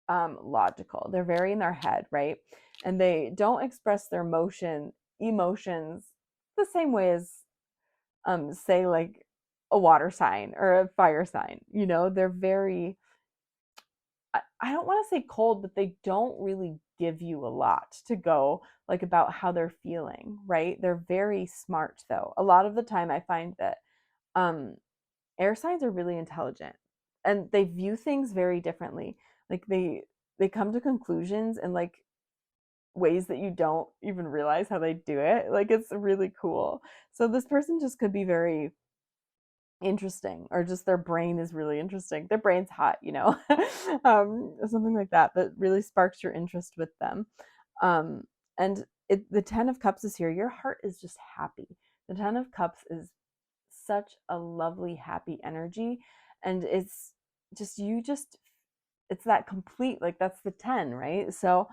logical. They're very in their head, right? And they don't express their emotions the same way as say like a water sign or a fire sign. You know, they're very, I don't want to say cold, but they don't really give you a lot to go like about how they're feeling, right? They're very smart though. A lot of the time I find that um air signs are really intelligent and they view things very differently. Like they come to conclusions in like ways that you don't even realize how they do it. Like it's really cool. So this person just could be very interesting or just their brain is really interesting, their brain's hot, you know. Something like that that really sparks your interest with them. And the 10 of Cups is here. Your heart is just happy. The 10 of Cups is such a lovely happy energy, and it's just, you just, it's that complete, like that's the 10, right? So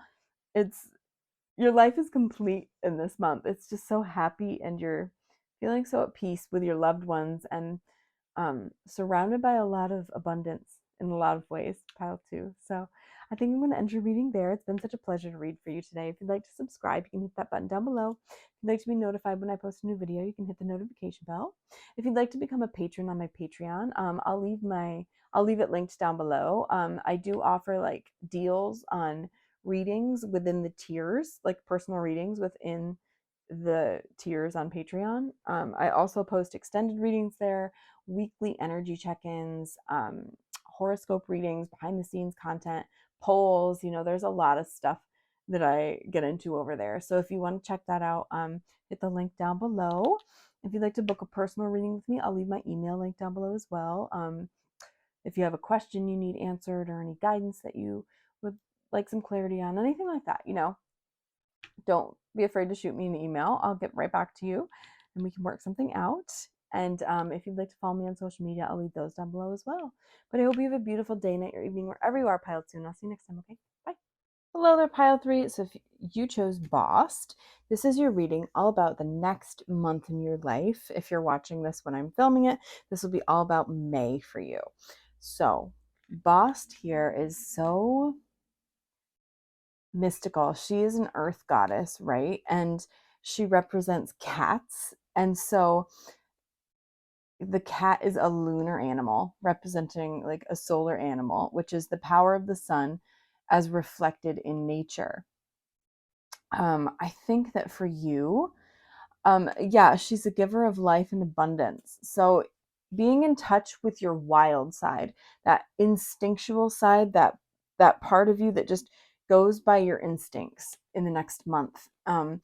it's, your life is complete in this month. It's just so happy and you're feeling so at peace with your loved ones and surrounded by a lot of abundance in a lot of ways, pile two. So I think I'm going to end your reading there. It's been such a pleasure to read for you today. If you'd like to subscribe, you can hit that button down below. If you'd like to be notified when I post a new video, you can hit the notification bell. If you'd like to become a patron on my Patreon, I'll leave it linked down below. I do offer like deals on readings within the tiers, like personal readings within the tiers on Patreon. I also post extended readings there, weekly energy check-ins, horoscope readings, behind the scenes content, polls. You know, there's a lot of stuff that I get into over there. So if you want to check that out, hit the link down below. If you'd like to book a personal reading with me, I'll leave my email link down below as well. If you have a question you need answered or any guidance that you would like some clarity on, anything like that, don't be afraid to shoot me an email. I'll get right back to you and we can work something out. And if you'd like to follow me on social media, I'll leave those down below as well. But I hope you have a beautiful day, night, or evening, wherever you are, Pile 2. And I'll see you next time, okay? Bye. Hello there, Pile 3. So if you chose Bossed, this is your reading all about the next month in your life. If you're watching this when I'm filming it, this will be all about May for you. So Bossed here is so mystical. She is an earth goddess, right? And she represents cats. And so the cat is a lunar animal representing like a solar animal, which is the power of the sun as reflected in nature. I think that for you, yeah, she's a giver of life and abundance. So being in touch with your wild side, that instinctual side, that part of you that just goes by your instincts in the next month. And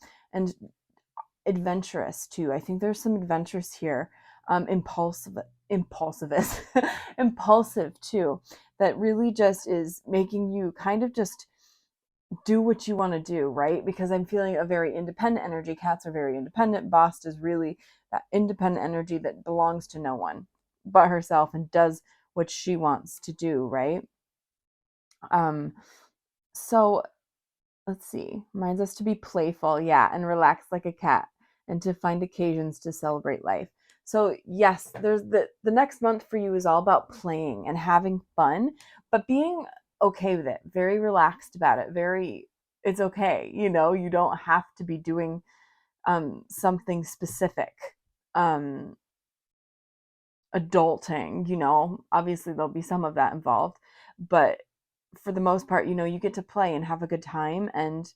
adventurous too. I think there's some adventures here. Impulsive, impulsive too. That really just is making you kind of just do what you want to do, right? Because I'm feeling a very independent energy. Cats are very independent. Bossed is really that independent energy that belongs to no one but herself and does what she wants to do, right? So let's see. Reminds us to be playful, yeah, and relax like a cat, and to find occasions to celebrate life. So yes, there's the next month for you is all about playing and having fun, but being okay with it, very relaxed about it, it's okay, you don't have to be doing something specific. Adulting, obviously there'll be some of that involved, but for the most part, you get to play and have a good time and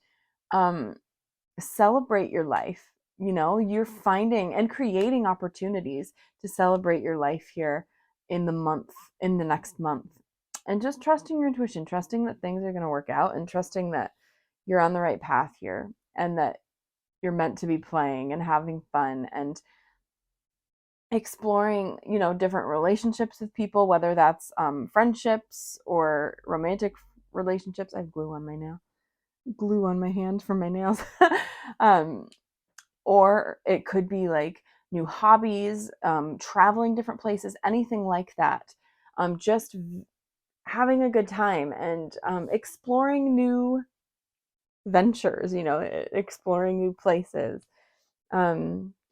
celebrate your life. You're finding and creating opportunities to celebrate your life here in the next month. And just trusting your intuition, trusting that things are going to work out, and trusting that you're on the right path here and that you're meant to be playing and having fun and exploring, different relationships with people, whether that's friendships or romantic relationships. I have glue on my hand from my nails. Or it could be like new hobbies, traveling different places, anything like that. Just having a good time and exploring new ventures, exploring new places,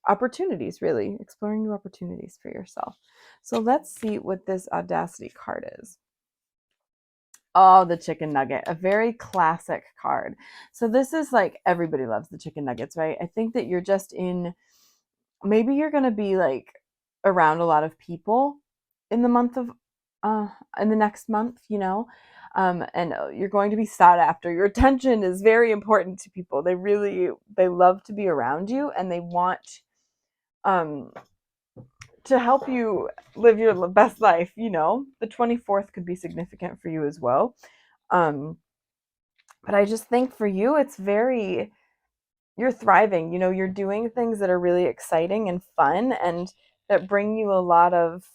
opportunities, really, exploring new opportunities for yourself. So let's see what this Audacity card is. Oh, the chicken nugget, a very classic card. So this is like everybody loves the chicken nuggets, right? I think that you're just maybe you're going to be like around a lot of people in the next month, and you're going to be sought after. Your attention is very important to people. They love to be around you and they want to help you live your best life. The 24th could be significant for you as well. But I just think for you, you're thriving, you're doing things that are really exciting and fun and that bring you a lot of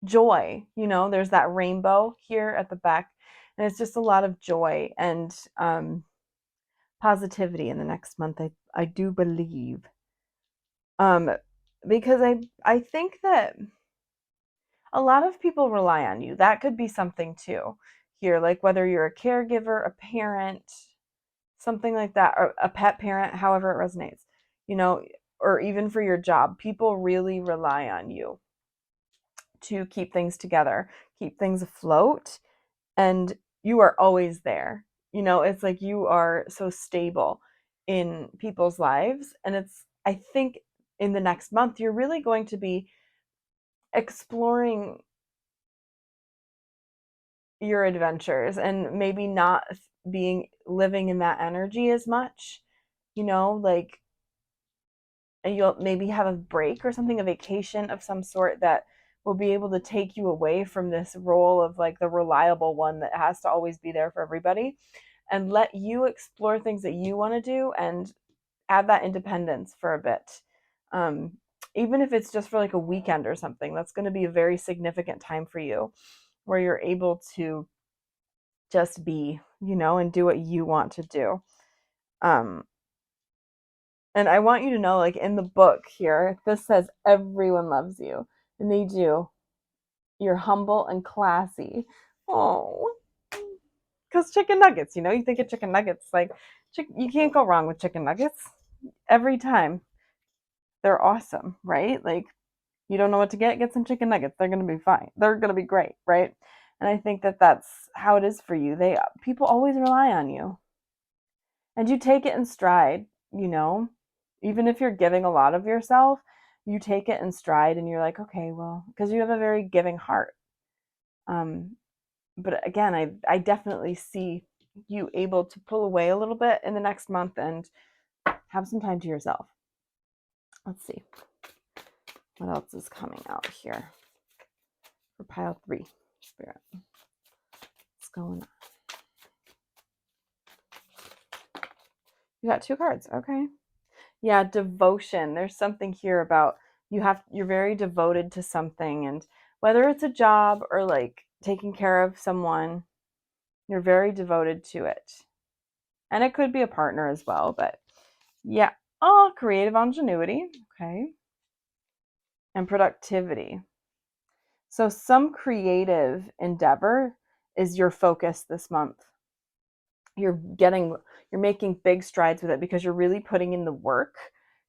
joy. There's that rainbow here at the back, and it's just a lot of joy and positivity in the next month. I do believe, because I think that a lot of people rely on you. That could be something too here, like whether you're a caregiver, a parent, something like that, or a pet parent, however it resonates, or even for your job. People really rely on you to keep things together, keep things afloat, and you are always there. It's like you are so stable in people's lives, and I think in the next month, you're really going to be exploring your adventures and maybe not living in that energy as much, like, and you'll maybe have a break or something, a vacation of some sort that will be able to take you away from this role of like the reliable one that has to always be there for everybody and let you explore things that you want to do and add that independence for a bit. Even if it's just for like a weekend or something, that's going to be a very significant time for you where you're able to just be, and do what you want to do. Um, and I want you to know, like in the book here, this says everyone loves you, and they do. You're humble and classy. Oh, because chicken nuggets, you think of chicken nuggets, like you can't go wrong with chicken nuggets every time. They're awesome, right? Like you don't know what to get some chicken nuggets. They're going to be fine. They're going to be great, right? And I think that that's how it is for you. People always rely on you. And you take it in stride, even if you're giving a lot of yourself, you take it in stride and you're like, okay, well, because you have a very giving heart. But again, I definitely see you able to pull away a little bit in the next month and have some time to yourself. Let's see what else is coming out here for pile 3. Spirit, what's going on? You got 2 cards. Okay. Yeah, devotion. There's something here about you're very devoted to something, and whether it's a job or like taking care of someone, you're very devoted to it. And it could be a partner as well, but yeah. Oh, creative ingenuity. Okay. And productivity. So some creative endeavor is your focus this month. You're making big strides with it because you're really putting in the work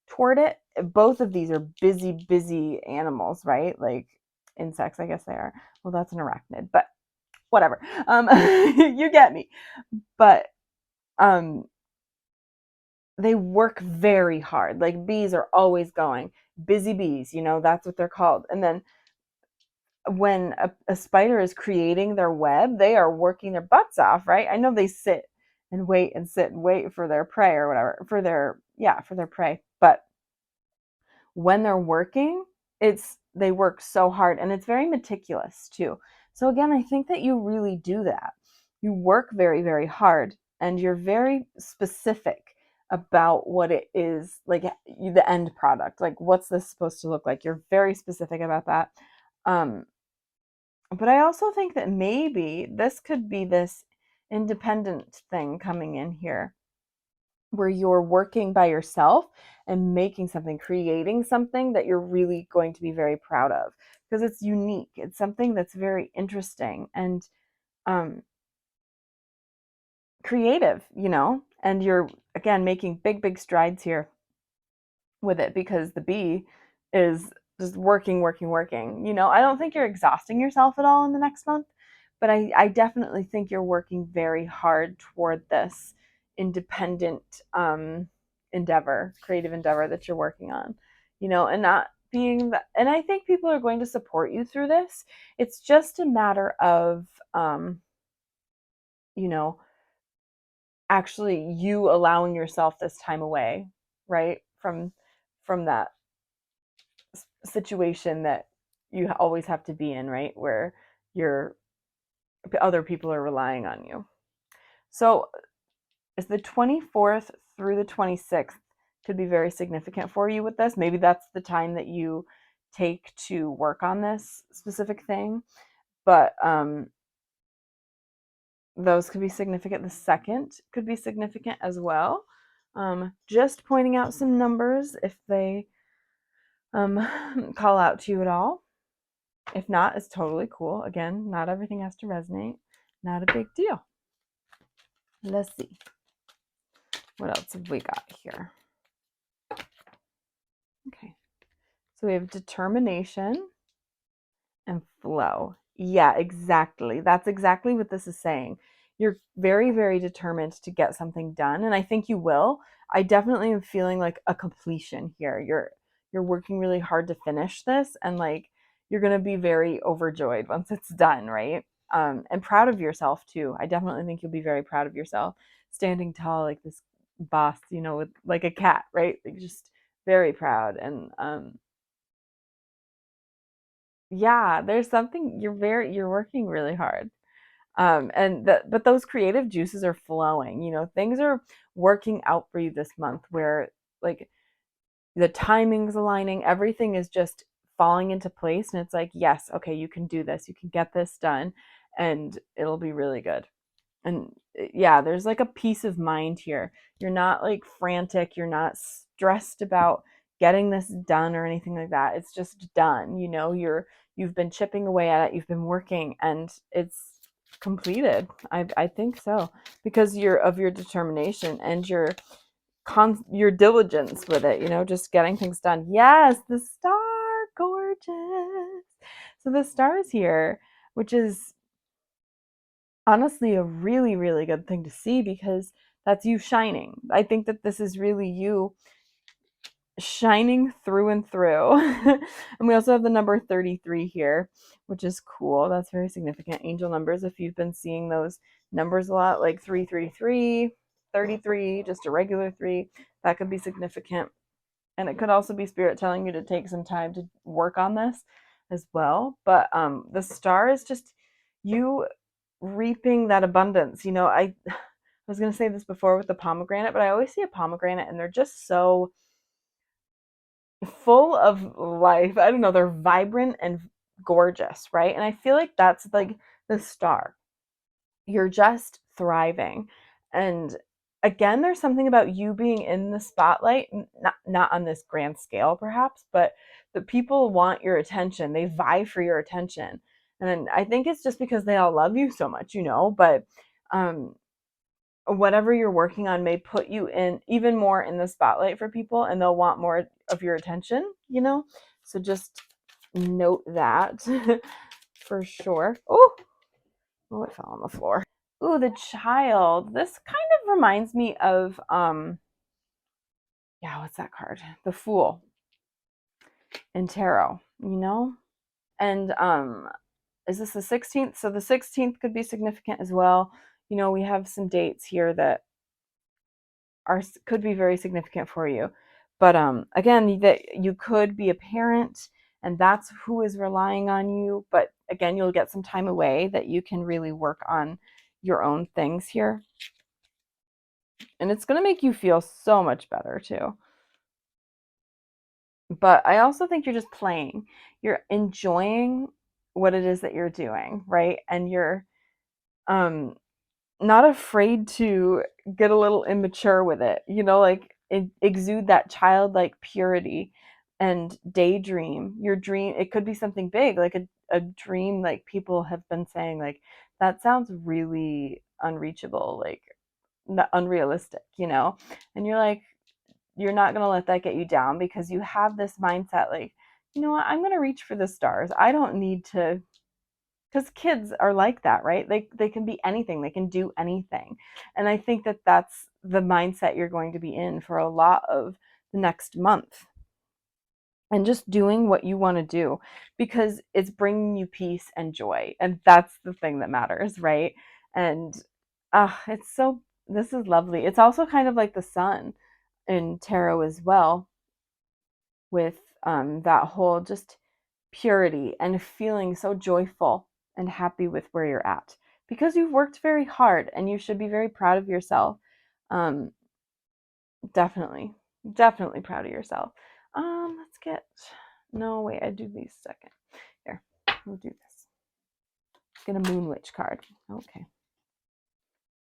toward it. Both of these are busy animals, right? Like insects, I guess they are. Well, that's an arachnid, but whatever. You get me. But they work very hard. Like bees are always going. Busy bees, that's what they're called. And then when a spider is creating their web, they are working their butts off, right? I know they sit and wait for their prey or whatever, for their prey. But when they're working, they work so hard, and it's very meticulous too. So again, I think that you really do that. You work very, very hard, and you're very specific about what it is, like the end product. Like, what's this supposed to look like? You're very specific about that. But I also think that maybe this could be this independent thing coming in here where you're working by yourself and making something, creating something that you're really going to be very proud of because it's unique. It's something that's very interesting and creative, and you're, again, making big strides here with it because the bee is just working. I don't think you're exhausting yourself at all in the next month, but I definitely think you're working very hard toward this independent creative endeavor that you're working on, and not being that. And I think people are going to support you through this. It's just a matter of, actually you allowing yourself this time away, right? From that situation that you always have to be in, right? Where other people are relying on you. So it's the 24th through the 26th could be very significant for you with this. Maybe that's the time that you take to work on this specific thing. But those could be significant. The 2nd could be significant as well. Just pointing out some numbers if they call out to you at all. If not, it's totally cool. Again, not everything has to resonate. Not a big deal. Let's see. What else have we got here? Okay. So we have determination and flow. Yeah, exactly. That's exactly what this is saying. You're very, very determined to get something done, and I think you will. I definitely am feeling like a completion here. You're working really hard to finish this, and like you're gonna be very overjoyed once it's done, right? And proud of yourself too. I definitely think you'll be very proud of yourself, standing tall like this boss, with like a cat, right? Like just very proud. And yeah, there's something you're working really hard. But those creative juices are flowing. Things are working out for you this month where like the timing's aligning, everything is just falling into place. And it's like, yes, okay, you can do this, you can get this done, and it'll be really good. And yeah, there's like a peace of mind here. You're not like frantic, you're not stressed about getting this done or anything like that. It's just done. You've been chipping away at it, you've been working, and it's completed. I think so, because you're of your determination and your diligence with it, just getting things done. Yes, the star, gorgeous. So the star is here, which is honestly a really, really good thing to see, because that's you shining. I think that this is really you shining through and through. And we also have the number 33 here, which is cool. That's very significant. Angel numbers, if you've been seeing those numbers a lot, like 333, 33, just a regular 3, that could be significant. And it could also be spirit telling you to take some time to work on this as well. But the star is just you reaping that abundance. I was going to say this before with the pomegranate, but I always see a pomegranate and they're just so full of life. I don't know, they're vibrant and gorgeous, right? And I feel like that's like the star. You're just thriving. And again, there's something about you being in the spotlight, not on this grand scale perhaps, but the people want your attention. They vie for your attention. And I think it's just because they all love you so much, but whatever you're working on may put you in even more in the spotlight for people, and they'll want more of your attention. So just note that for sure. Oh, it fell on the floor. Oh, the child. This kind of reminds me of yeah, what's that card? The Fool in tarot. And is this the 16th? So the 16th could be significant as well. We have some dates here that could be very significant for you. But again, that you could be a parent and that's who is relying on you. But again, you'll get some time away that you can really work on your own things here. And it's going to make you feel so much better too. But I also think you're just playing. You're enjoying what it is that you're doing, right? And you're not afraid to get a little immature with it, like exude that childlike purity and daydream. Your dream, it could be something big, like a dream, like people have been saying, like, that sounds really unreachable, like unrealistic. And you're like, you're not going to let that get you down, because you have this mindset, like, you know what, I'm going to reach for the stars. I don't need to, because kids are like that, right? They can be anything, they can do anything. And I think that that's the mindset you're going to be in for a lot of the next month, and just doing what you want to do, because it's bringing you peace and joy, and that's the thing that matters, right? And this is lovely. It's also kind of like the sun in tarot as well, with that whole just purity and feeling so joyful and happy with where you're at, because you've worked very hard and you should be very proud of yourself. um definitely, definitely proud of yourself. Let's get, no wait, I do these second. Here, we'll do this. Get a moon witch card. Okay.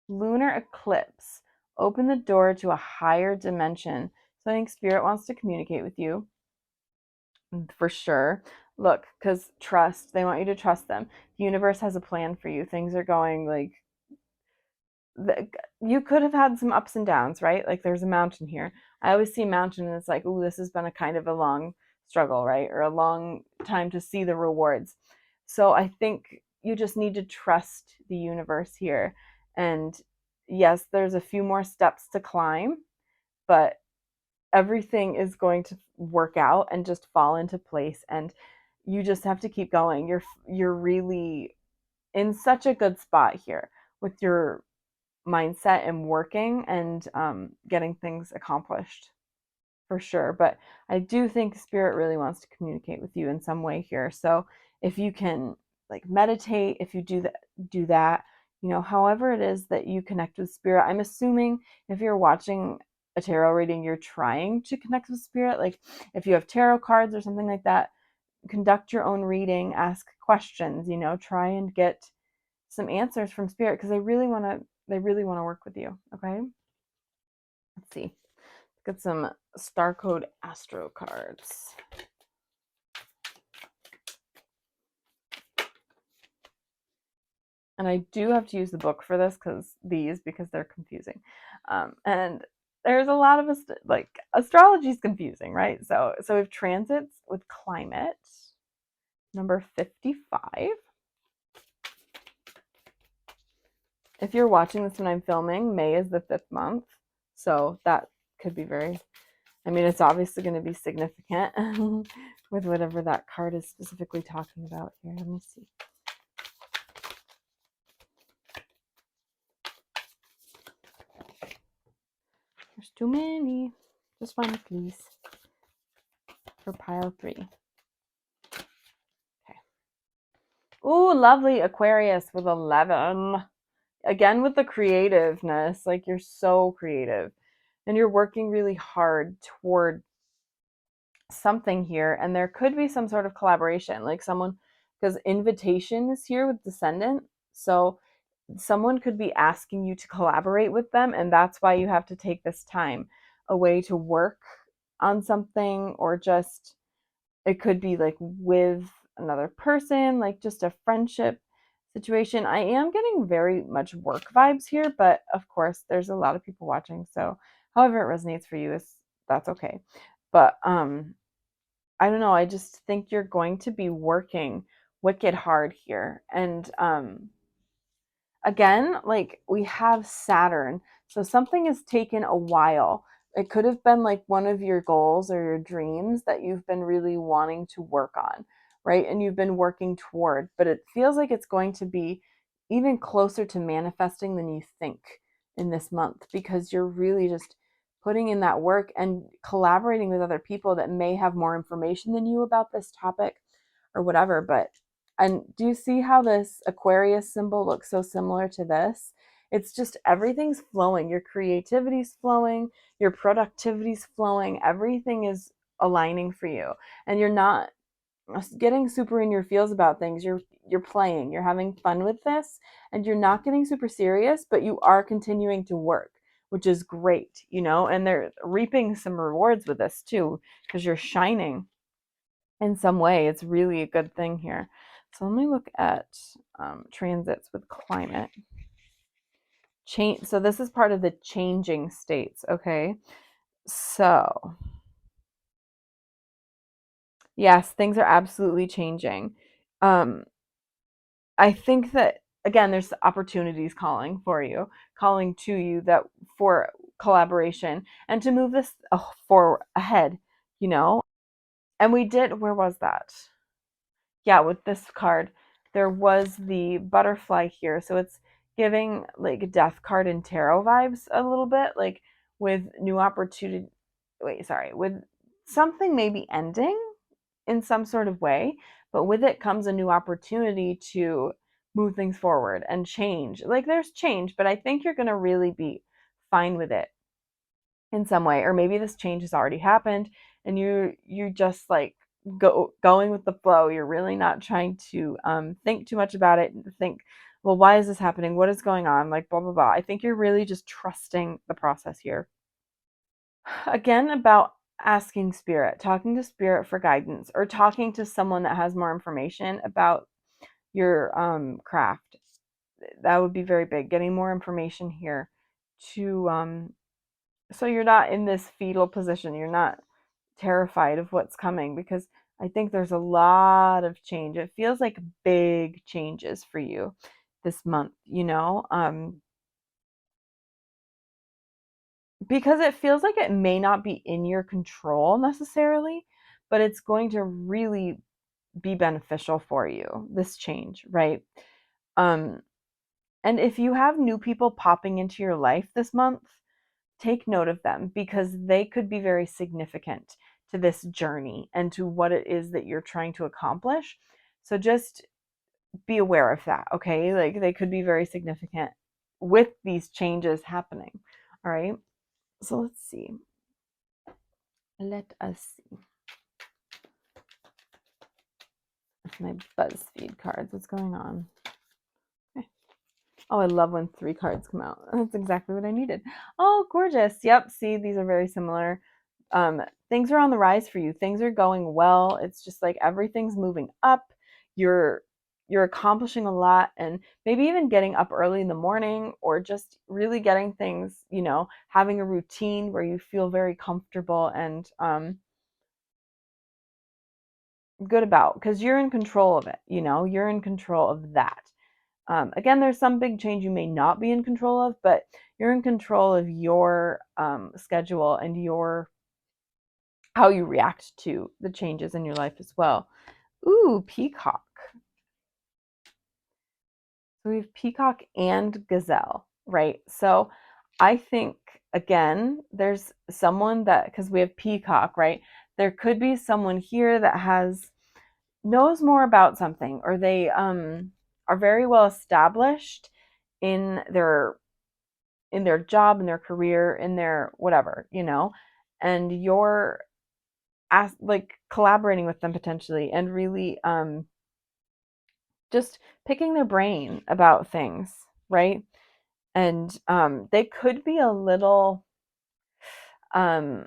Lunar eclipse. Open the door to a higher dimension. So I think spirit wants to communicate with you for sure. Look, because trust, they want you to trust them. The universe has a plan for you. Things are going like, you could have had some ups and downs, right? Like there's a mountain here. I always see a mountain and it's like, oh, this has been a kind of a long struggle, right? Or a long time to see the rewards. So I think you just need to trust the universe here. And yes, there's a few more steps to climb, but everything is going to work out and just fall into place, and you just have to keep going. You're really in such a good spot here with your mindset and working and getting things accomplished for sure. But I do think spirit really wants to communicate with you in some way here. So if you can like meditate, if you do that, however it is that you connect with spirit. I'm assuming if you're watching a tarot reading, you're trying to connect with spirit, like if you have tarot cards or something like that, conduct your own reading, ask questions, try and get some answers from spirit, because they really want to work with you. Okay, let's see. Get some Starcode Astro cards. And I do have to use the book for this because they're confusing. And there's a lot of like astrology is confusing, right? So we have transits with climate, number 55. If you're watching this when I'm filming, May is the 5th month. So that could be it's obviously going to be significant with whatever that card is specifically talking about here. Let me see. There's too many. Just one, please. For pile 3. Okay. Ooh, lovely Aquarius with 11. Again, with the creativeness, like you're so creative and you're working really hard toward something here, and there could be some sort of collaboration, like someone, because invitation is here with descendant, so someone could be asking you to collaborate with them, and that's why you have to take this time away to work on something, or just it could be like with another person, like just a friendship situation. I am getting very much work vibes here, but of course there's a lot of people watching, so however it resonates for you, is that's okay. But I don't know, I just think you're going to be working wicked hard here. And again, like we have Saturn, so something has taken a while. It could have been like one of your goals or your dreams that you've been really wanting to work on, right? And you've been working toward, but it feels like it's going to be even closer to manifesting than you think in this month, because you're really just putting in that work and collaborating with other people that may have more information than you about this topic or whatever. But and do you see how this Aquarius symbol looks so similar to this? It's just everything's flowing. Your creativity's flowing, your productivity's flowing, everything is aligning for you. And you're not getting super in your feels about things. You're playing, you're having fun with this, and you're not getting super serious, but you are continuing to work, which is great, and they're reaping some rewards with this too, because you're shining in some way. It's really a good thing here. So let me look at transits with climate. Change. So this is part of the changing states, okay? So yes, things are absolutely changing. I think that again, there's opportunities calling for you, calling to you, that for collaboration and to move this for ahead, you know. And we did. Where was that? Yeah, with this card, there was the butterfly here. So it's giving like death card and tarot vibes a little bit, like with new opportunity. Wait, sorry, with something maybe ending in some sort of way, but with it comes a new opportunity to move things forward and change. Like there's change, but I think you're going to really be fine with it in some way. Or maybe this change has already happened and you're just like going with the flow. You're really not trying to think too much about it and think, well, why is this happening, what is going on, like blah blah blah. I think you're really just trusting the process here. Again, about asking spirit, talking to spirit for guidance, or talking to someone that has more information about your craft. That would be very big, getting more information here to so you're not in this fetal position, you're not terrified of what's coming, because I think there's a lot of change. It feels like big changes for you this month, because it feels like it may not be in your control necessarily, but it's going to really be beneficial for you, this change, right? Um, and if you have new people popping into your life this month, take note of them, because they could be very significant to this journey and to what it is that you're trying to accomplish. So just be aware of that, okay? Like they could be very significant with these changes happening, all right? So let's see. Let us see. My Buzzfeed cards. What's going on? Okay. Oh, I love when 3 cards come out. That's exactly what I needed. Oh, gorgeous. Yep. See, these are very similar. Things are on the rise for you. Things are going well. It's just like everything's moving up. You're accomplishing a lot, and maybe even getting up early in the morning, or just really getting things, having a routine where you feel very comfortable and good about, because you're in control of it. You're in control of that. Again, there's some big change you may not be in control of, but you're in control of your schedule and how you react to the changes in your life as well. Ooh, peacock. So we have peacock and gazelle, right? So I think, again, there's someone that, because we have peacock, right? There could be someone here that knows more about something, or they are very well established in their job, in their career, in their whatever, and you're like collaborating with them potentially, and really just picking their brain about things, right? And they could be a little um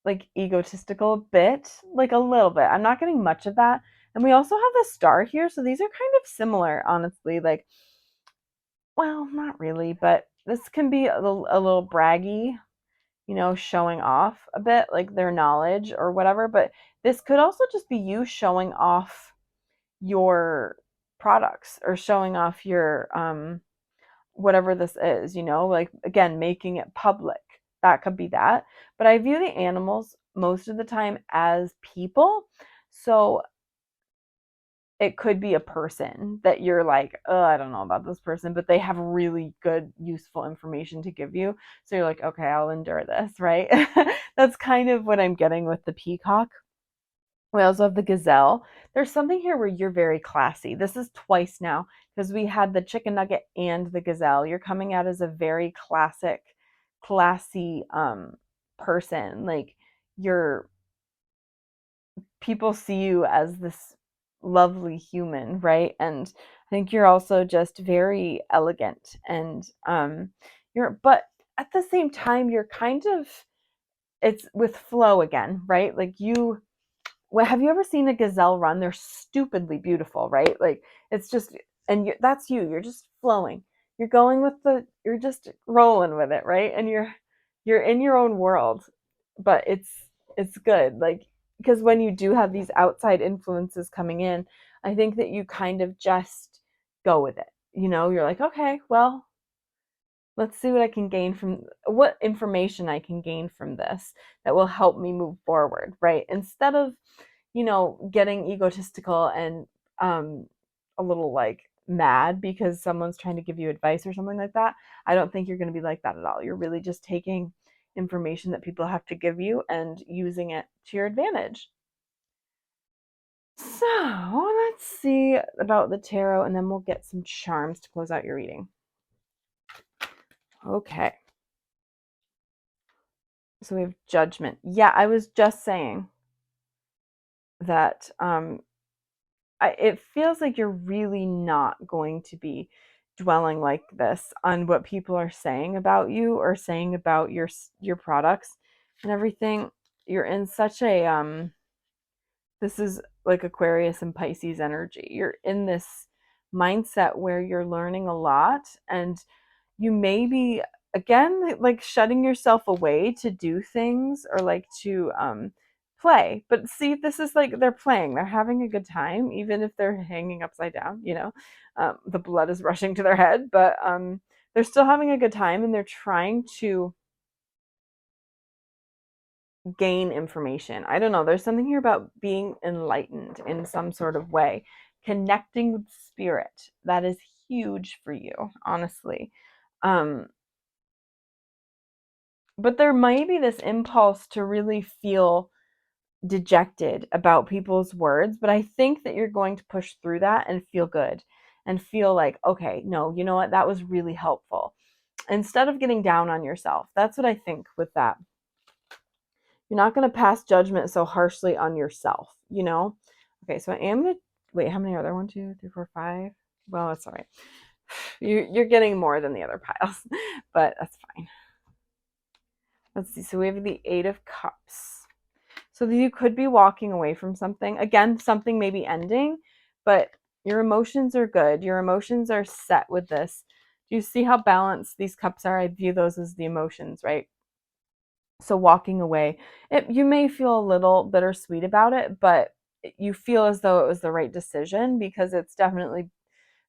like egotistical bit, like a little bit. I'm not getting much of that. And we also have the star here, so these are kind of similar, honestly. Like, well, not really, but this can be a little braggy, showing off a bit, like their knowledge or whatever. But this could also just be you showing off your products, or showing off your whatever this is, like, again, making it public. That could be that. But I view the animals most of the time as people. So it could be a person that you're like, oh, I don't know about this person, but they have really good, useful information to give you. So you're like, okay, I'll endure this, right? That's kind of what I'm getting with the peacock. We also have the gazelle. There's something here where you're very classy. This is twice now, because we had the chicken nugget and the gazelle. You're coming out as a very classy person. Like, you're people see you as this lovely human, right? And I think you're also just very elegant, and but at the same time, you're kind of, it's with flow again, right? Like, have you ever seen a gazelle run? They're stupidly beautiful, right? Like, it's just, and that's you. You're just flowing. You're just rolling with it, right? And you're in your own world, but it's good. Like, because when you do have these outside influences coming in, I think that you kind of just go with it. You're like, okay, well, let's see what information I can gain from this that will help me move forward, right? Instead of, getting egotistical and a little like mad because someone's trying to give you advice or something like that. I don't think you're going to be like that at all. You're really just taking information that people have to give you and using it to your advantage. So let's see about the tarot, and then we'll get some charms to close out your reading. Okay. So we have judgment. Yeah, I was just saying that it feels like you're really not going to be dwelling like this on what people are saying about you, or saying about your products and everything. You're in such a this is like Aquarius and Pisces energy. You're in this mindset where you're learning a lot, and you may be, again, like shutting yourself away to do things, or like to play. But see, this is like they're playing, they're having a good time, even if they're hanging upside down, the blood is rushing to their head, but they're still having a good time, and they're trying to gain information. I don't know. There's something here about being enlightened in some sort of way, connecting with spirit. That is huge for you, honestly. Um, but there might be this impulse to really feel dejected about people's words, but I think that you're going to push through that and feel good, and feel like, okay, no, you know what? That was really helpful. instead of getting down on yourself. That's what I think with that. You're not going to pass judgment so harshly on yourself, you know? Okay, so I am going to, wait, how many are there? 1, 2, 3, 4, 5. Well, that's all right. You're getting more than the other piles, but that's fine. Let's see. So we have the 8 of Cups. So you could be walking away from something. Again, something may be ending, but your emotions are good. Your emotions are set with this. Do you see how balanced these cups are? I view those as the emotions, right? So walking away, you may feel a little bittersweet about it, but you feel as though it was the right decision because it's definitely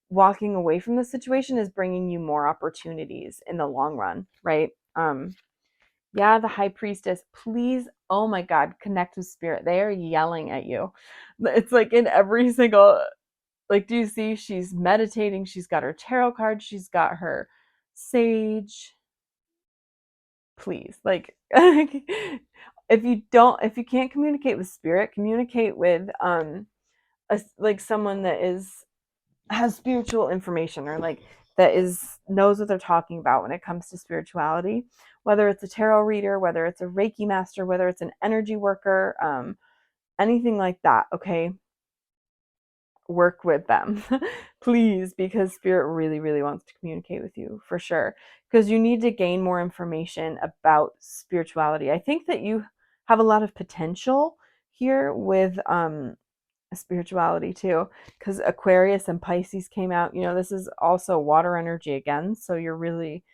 walking away from the situation is bringing you more opportunities in the long run, right? Yeah, the High Priestess, please, oh my God, connect with spirit. They are yelling at you. It's like in every single, like, do you see she's meditating? She's got her tarot card. She's got her sage. Please, like, if you can't communicate with spirit, communicate with like someone that has spiritual information, or like that knows what they're talking about when it comes to spirituality, whether it's a tarot reader, whether it's a Reiki master, whether it's an energy worker, anything like that. Okay, work with them please, because spirit really, really wants to communicate with you for sure, because you need to gain more information about spirituality. I think that you have a lot of potential here with spirituality too, because Aquarius and Pisces came out. This is also water energy again, so you're really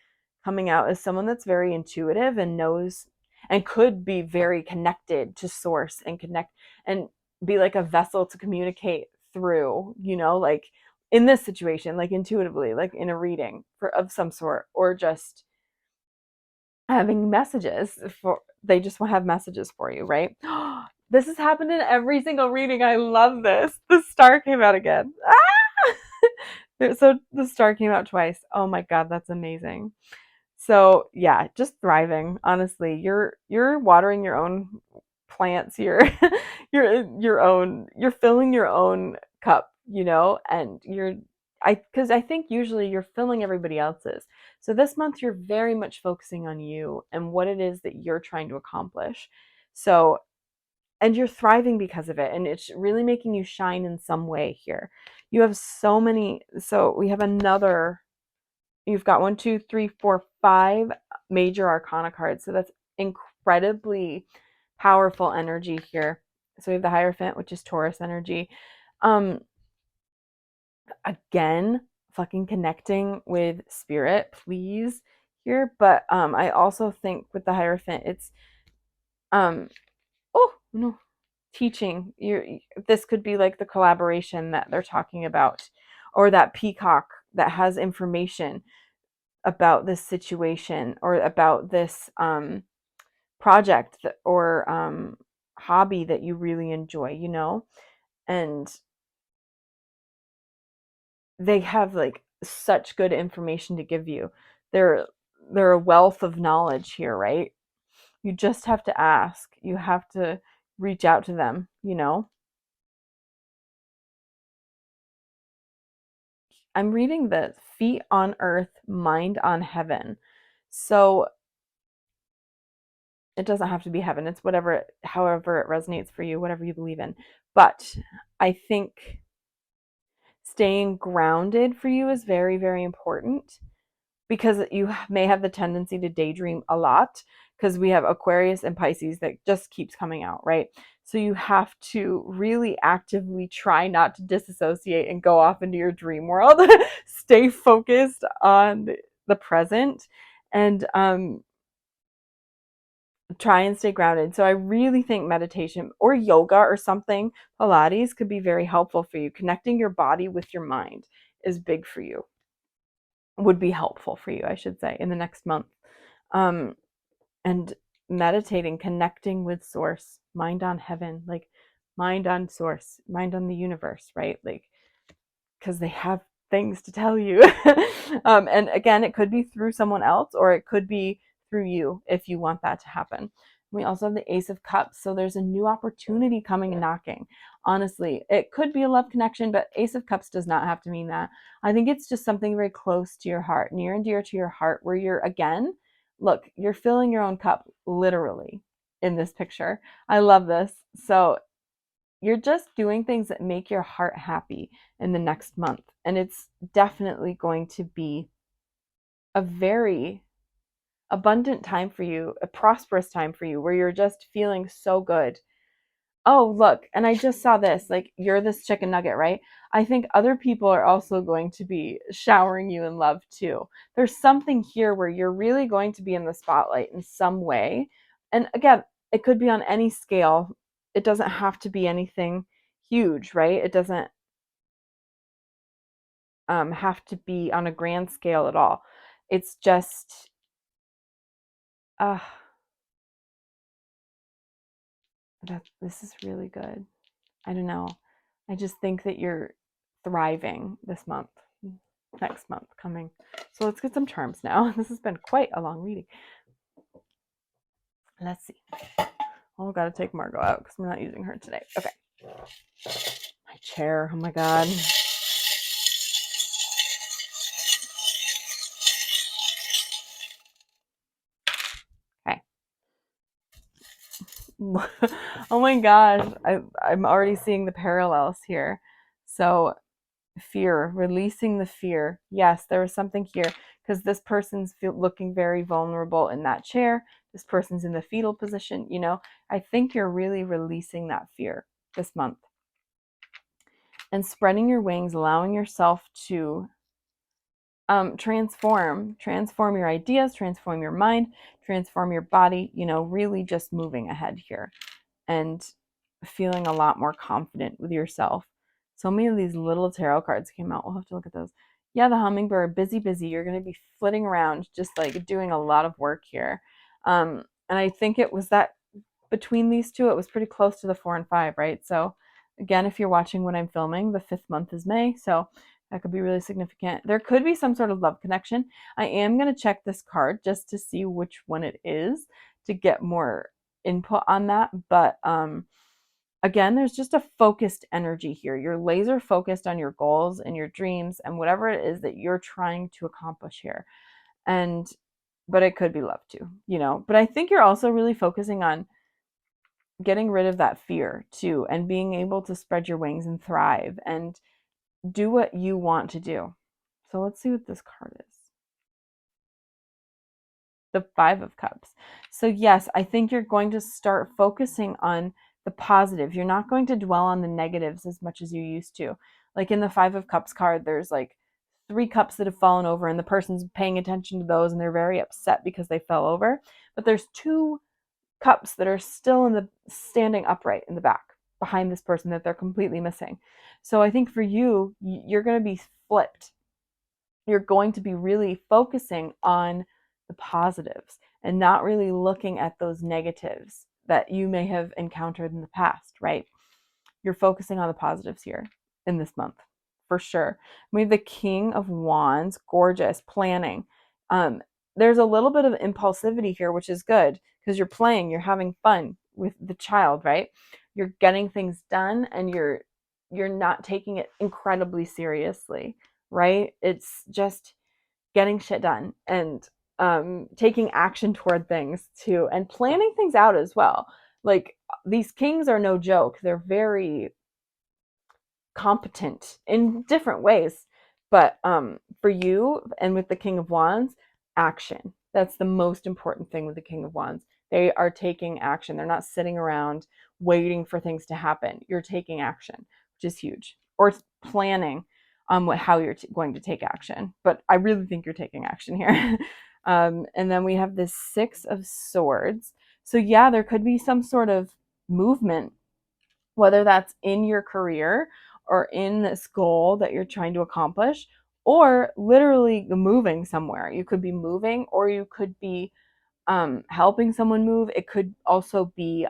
coming out as someone that's very intuitive and knows and could be very connected to source and connect and be like a vessel to communicate through, like in this situation, like intuitively, like in a reading of some sort, or just having messages they just want to have messages for you, right? This has happened in every single reading. I love this. The star came out again. So the star came out twice. Oh my God, that's amazing. So yeah, just thriving. Honestly, you're watering your own plants here. You're filling your own cup, and because I think usually you're filling everybody else's. So this month you're very much focusing on you and what it is that you're trying to accomplish. So, and you're thriving because of it, and it's really making you shine in some way here. You have so many. So we have another. You've got 1, 2, 3, 4, 5 major arcana cards. So that's incredibly powerful energy here. So we have the Hierophant, which is Taurus energy. Again, fucking connecting with spirit, please, here. But I also think with the Hierophant, it's oh no, teaching. This could be like the collaboration that they're talking about, or that peacock that has information about this situation, or about this project or hobby that you really enjoy, and they have like such good information to give you. They're a wealth of knowledge here, right? You just have to ask. You have to reach out to them. I'm reading the feet on earth, mind on heaven. So it doesn't have to be heaven. It's however it resonates for you, whatever you believe in. But I think staying grounded for you is very, very important, because you may have the tendency to daydream a lot, because we have Aquarius and Pisces that just keeps coming out, right? So you have to really actively try not to disassociate and go off into your dream world. Stay focused on the present, and try and stay grounded. So I really think meditation or yoga or something, Pilates, could be very helpful for you. Connecting your body with your mind is big for you. Would be helpful for you, I should say, in the next month. And meditating, connecting with source, mind on heaven, like mind on source, mind on the universe, right? Like, because they have things to tell you. And again, it could be through someone else, or it could be through you if you want that to happen. We also have the Ace of Cups. So there's a new opportunity coming and knocking. Honestly, it could be a love connection, but Ace of Cups does not have to mean that. I think it's just something very close to your heart, near and dear to your heart, where you're, again, look, you're filling your own cup literally in this picture. I love this. So you're just doing things that make your heart happy in the next month. And it's definitely going to be a very abundant time for you, a prosperous time for you, where you're just feeling so good. Oh, look, and I just saw this, like, you're this chicken nugget, right? I think other people are also going to be showering you in love too. There's something here where you're really going to be in the spotlight in some way. And again, it could be on any scale. It doesn't have to be anything huge, right? It doesn't have to be on a grand scale at all. It's just, uh, this is really good. I don't know. I just think that you're thriving this month, next month coming. So let's get some charms now. This has been quite a long reading. Let's see. Oh, got to take Margot out because I'm not using her today. Okay. My chair. Oh my God. Okay. Oh my gosh. I'm already seeing the parallels here. So fear, releasing the fear. Yes, there was something here because this person's looking very vulnerable in that chair. This person's in the fetal position. You know, I think you're really releasing that fear this month and spreading your wings, allowing yourself to transform your ideas, transform your mind, transform your body, you know, really just moving ahead here and feeling a lot more confident with yourself. So many of these little tarot cards came out. We'll have to look at those. Yeah, the hummingbird, busy, busy. You're going to be flitting around, just like doing a lot of work here. And I think it was that between these two, it was pretty close to the 4 and 5, right? So again, if you're watching when I'm filming, the 5th month is May. So that could be really significant. There could be some sort of love connection. I am going to check this card just to see which one it is to get more input on that. But again, there's just a focused energy here. You're laser focused on your goals and your dreams and whatever it is that you're trying to accomplish here. And but it could be love too, you know. But I think you're also really focusing on getting rid of that fear too and being able to spread your wings and thrive and do what you want to do. So let's see what this card is. The 5 of Cups. So yes, I think you're going to start focusing on the positive. You're not going to dwell on the negatives as much as you used to. Like in the 5 of Cups card, there's like 3 cups that have fallen over and the person's paying attention to those and they're very upset because they fell over. But there's 2 cups that are still in the standing upright in the back behind this person that they're completely missing. So I think for you, you're going to be flipped. You're going to be really focusing on the positives and not really looking at those negatives that you may have encountered in the past, right? You're focusing on the positives here in this month for sure. We have the King of Wands, gorgeous, planning. There's a little bit of impulsivity here, which is good because you're playing, you're having fun with the child, right? You're getting things done and you're not taking it incredibly seriously, right? It's just getting shit done and taking action toward things too and planning things out as well. Like these kings are no joke. They're very competent in different ways. But for you and with the King of Wands, action. That's the most important thing with the King of Wands. They are taking action. They're not sitting around waiting for things to happen. You're taking action, which is huge. Or planning on how you're going to take action. But I really think you're taking action here. And then we have this 6 of Swords. So yeah, there could be some sort of movement, whether that's in your career or in this goal that you're trying to accomplish, or literally moving somewhere. You could be moving, or you could be helping someone move. It could also be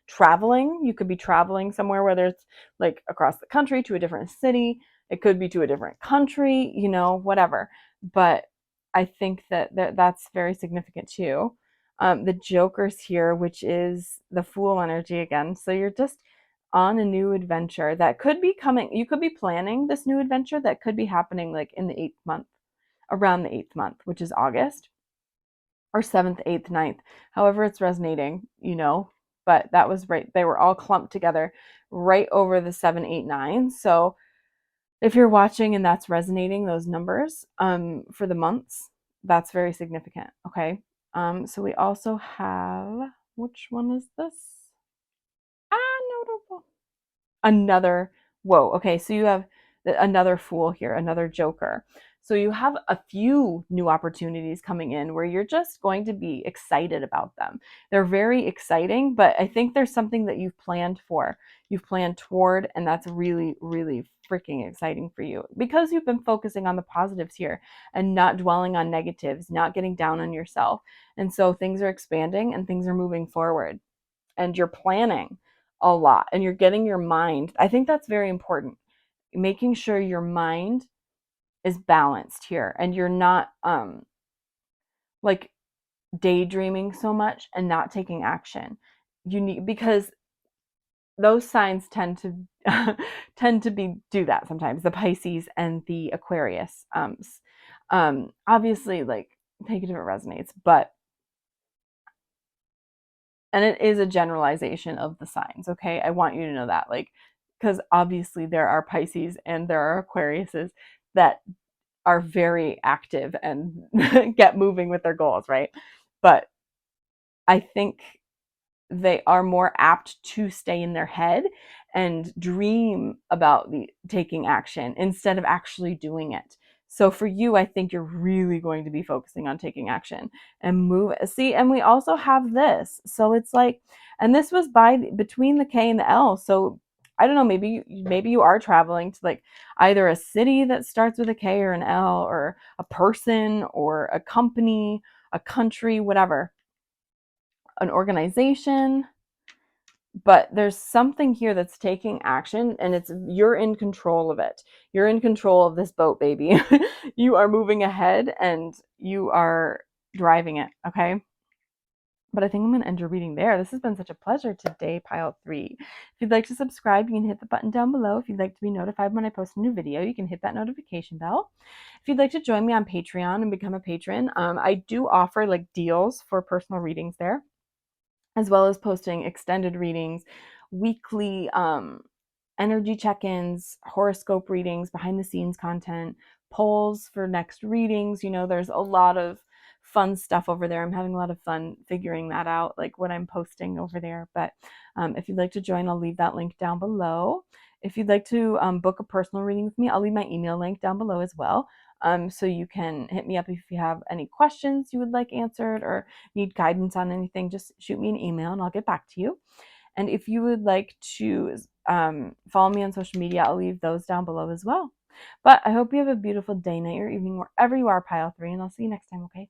traveling. You could be traveling somewhere, whether it's like across the country to a different city. It could be to a different country, you know, whatever. But I think that that's very significant too. the Joker's here, which is the Fool energy again. So you're just on a new adventure that could be coming. You could be planning this new adventure that could be happening like in the 8th month, around the 8th month, which is August, or 7th, 8th, ninth, however it's resonating, but that was right. They were all clumped together right over the 7, 8, 9. So if you're watching and that's resonating, those numbers for the months, that's very significant. Okay. So we also have, which one is this? Notable. Another, whoa. Okay. So you have another Fool here, another Joker. So you have a few new opportunities coming in where you're just going to be excited about them. They're very exciting, but I think there's something that you've planned for, you've planned toward, and that's really, really freaking exciting for you because you've been focusing on the positives here and not dwelling on negatives, not getting down on yourself. And so things are expanding and things are moving forward, and you're planning a lot and you're getting your mind. I think that's very important. Making sure your mind is balanced here and you're not like daydreaming so much and not taking action. You need, because those signs tend to do that sometimes, the Pisces and the Aquarius. Obviously, like, take it if it resonates, but, and it is a generalization of the signs, okay? I want you to know that, like, because obviously there are Pisces and there are Aquariuses that are very active and get moving with their goals, right? But I think they are more apt to stay in their head and dream about the taking action instead of actually doing it. So for you, I think you're really going to be focusing on taking action and move. See, and we also have this. So it's like, and this was between the K and the L. So I don't know, maybe you are traveling to like either a city that starts with a K or an L, or a person or a company, a country, whatever, an organization. But there's something here that's taking action, and you're in control of it. You're in control of this boat, baby. You are moving ahead and you are driving it, okay? But I think I'm going to end your reading there. This has been such a pleasure today, pile 3. If you'd like to subscribe, you can hit the button down below. If you'd like to be notified when I post a new video, you can hit that notification bell. If you'd like to join me on Patreon and become a patron, I do offer like deals for personal readings there, as well as posting extended readings, weekly energy check-ins, horoscope readings, behind the scenes content, polls for next readings. There's a lot of fun stuff over there. I'm having a lot of fun figuring that out, like what I'm posting over there. But if you'd like to join, I'll leave that link down below. If you'd like to book a personal reading with me, I'll leave my email link down below as well. So you can hit me up if you have any questions you would like answered or need guidance on anything. Just shoot me an email and I'll get back to you. And if you would like to follow me on social media, I'll leave those down below as well. But I hope you have a beautiful day, night, or evening, wherever you are, pile 3, and I'll see you next time, okay?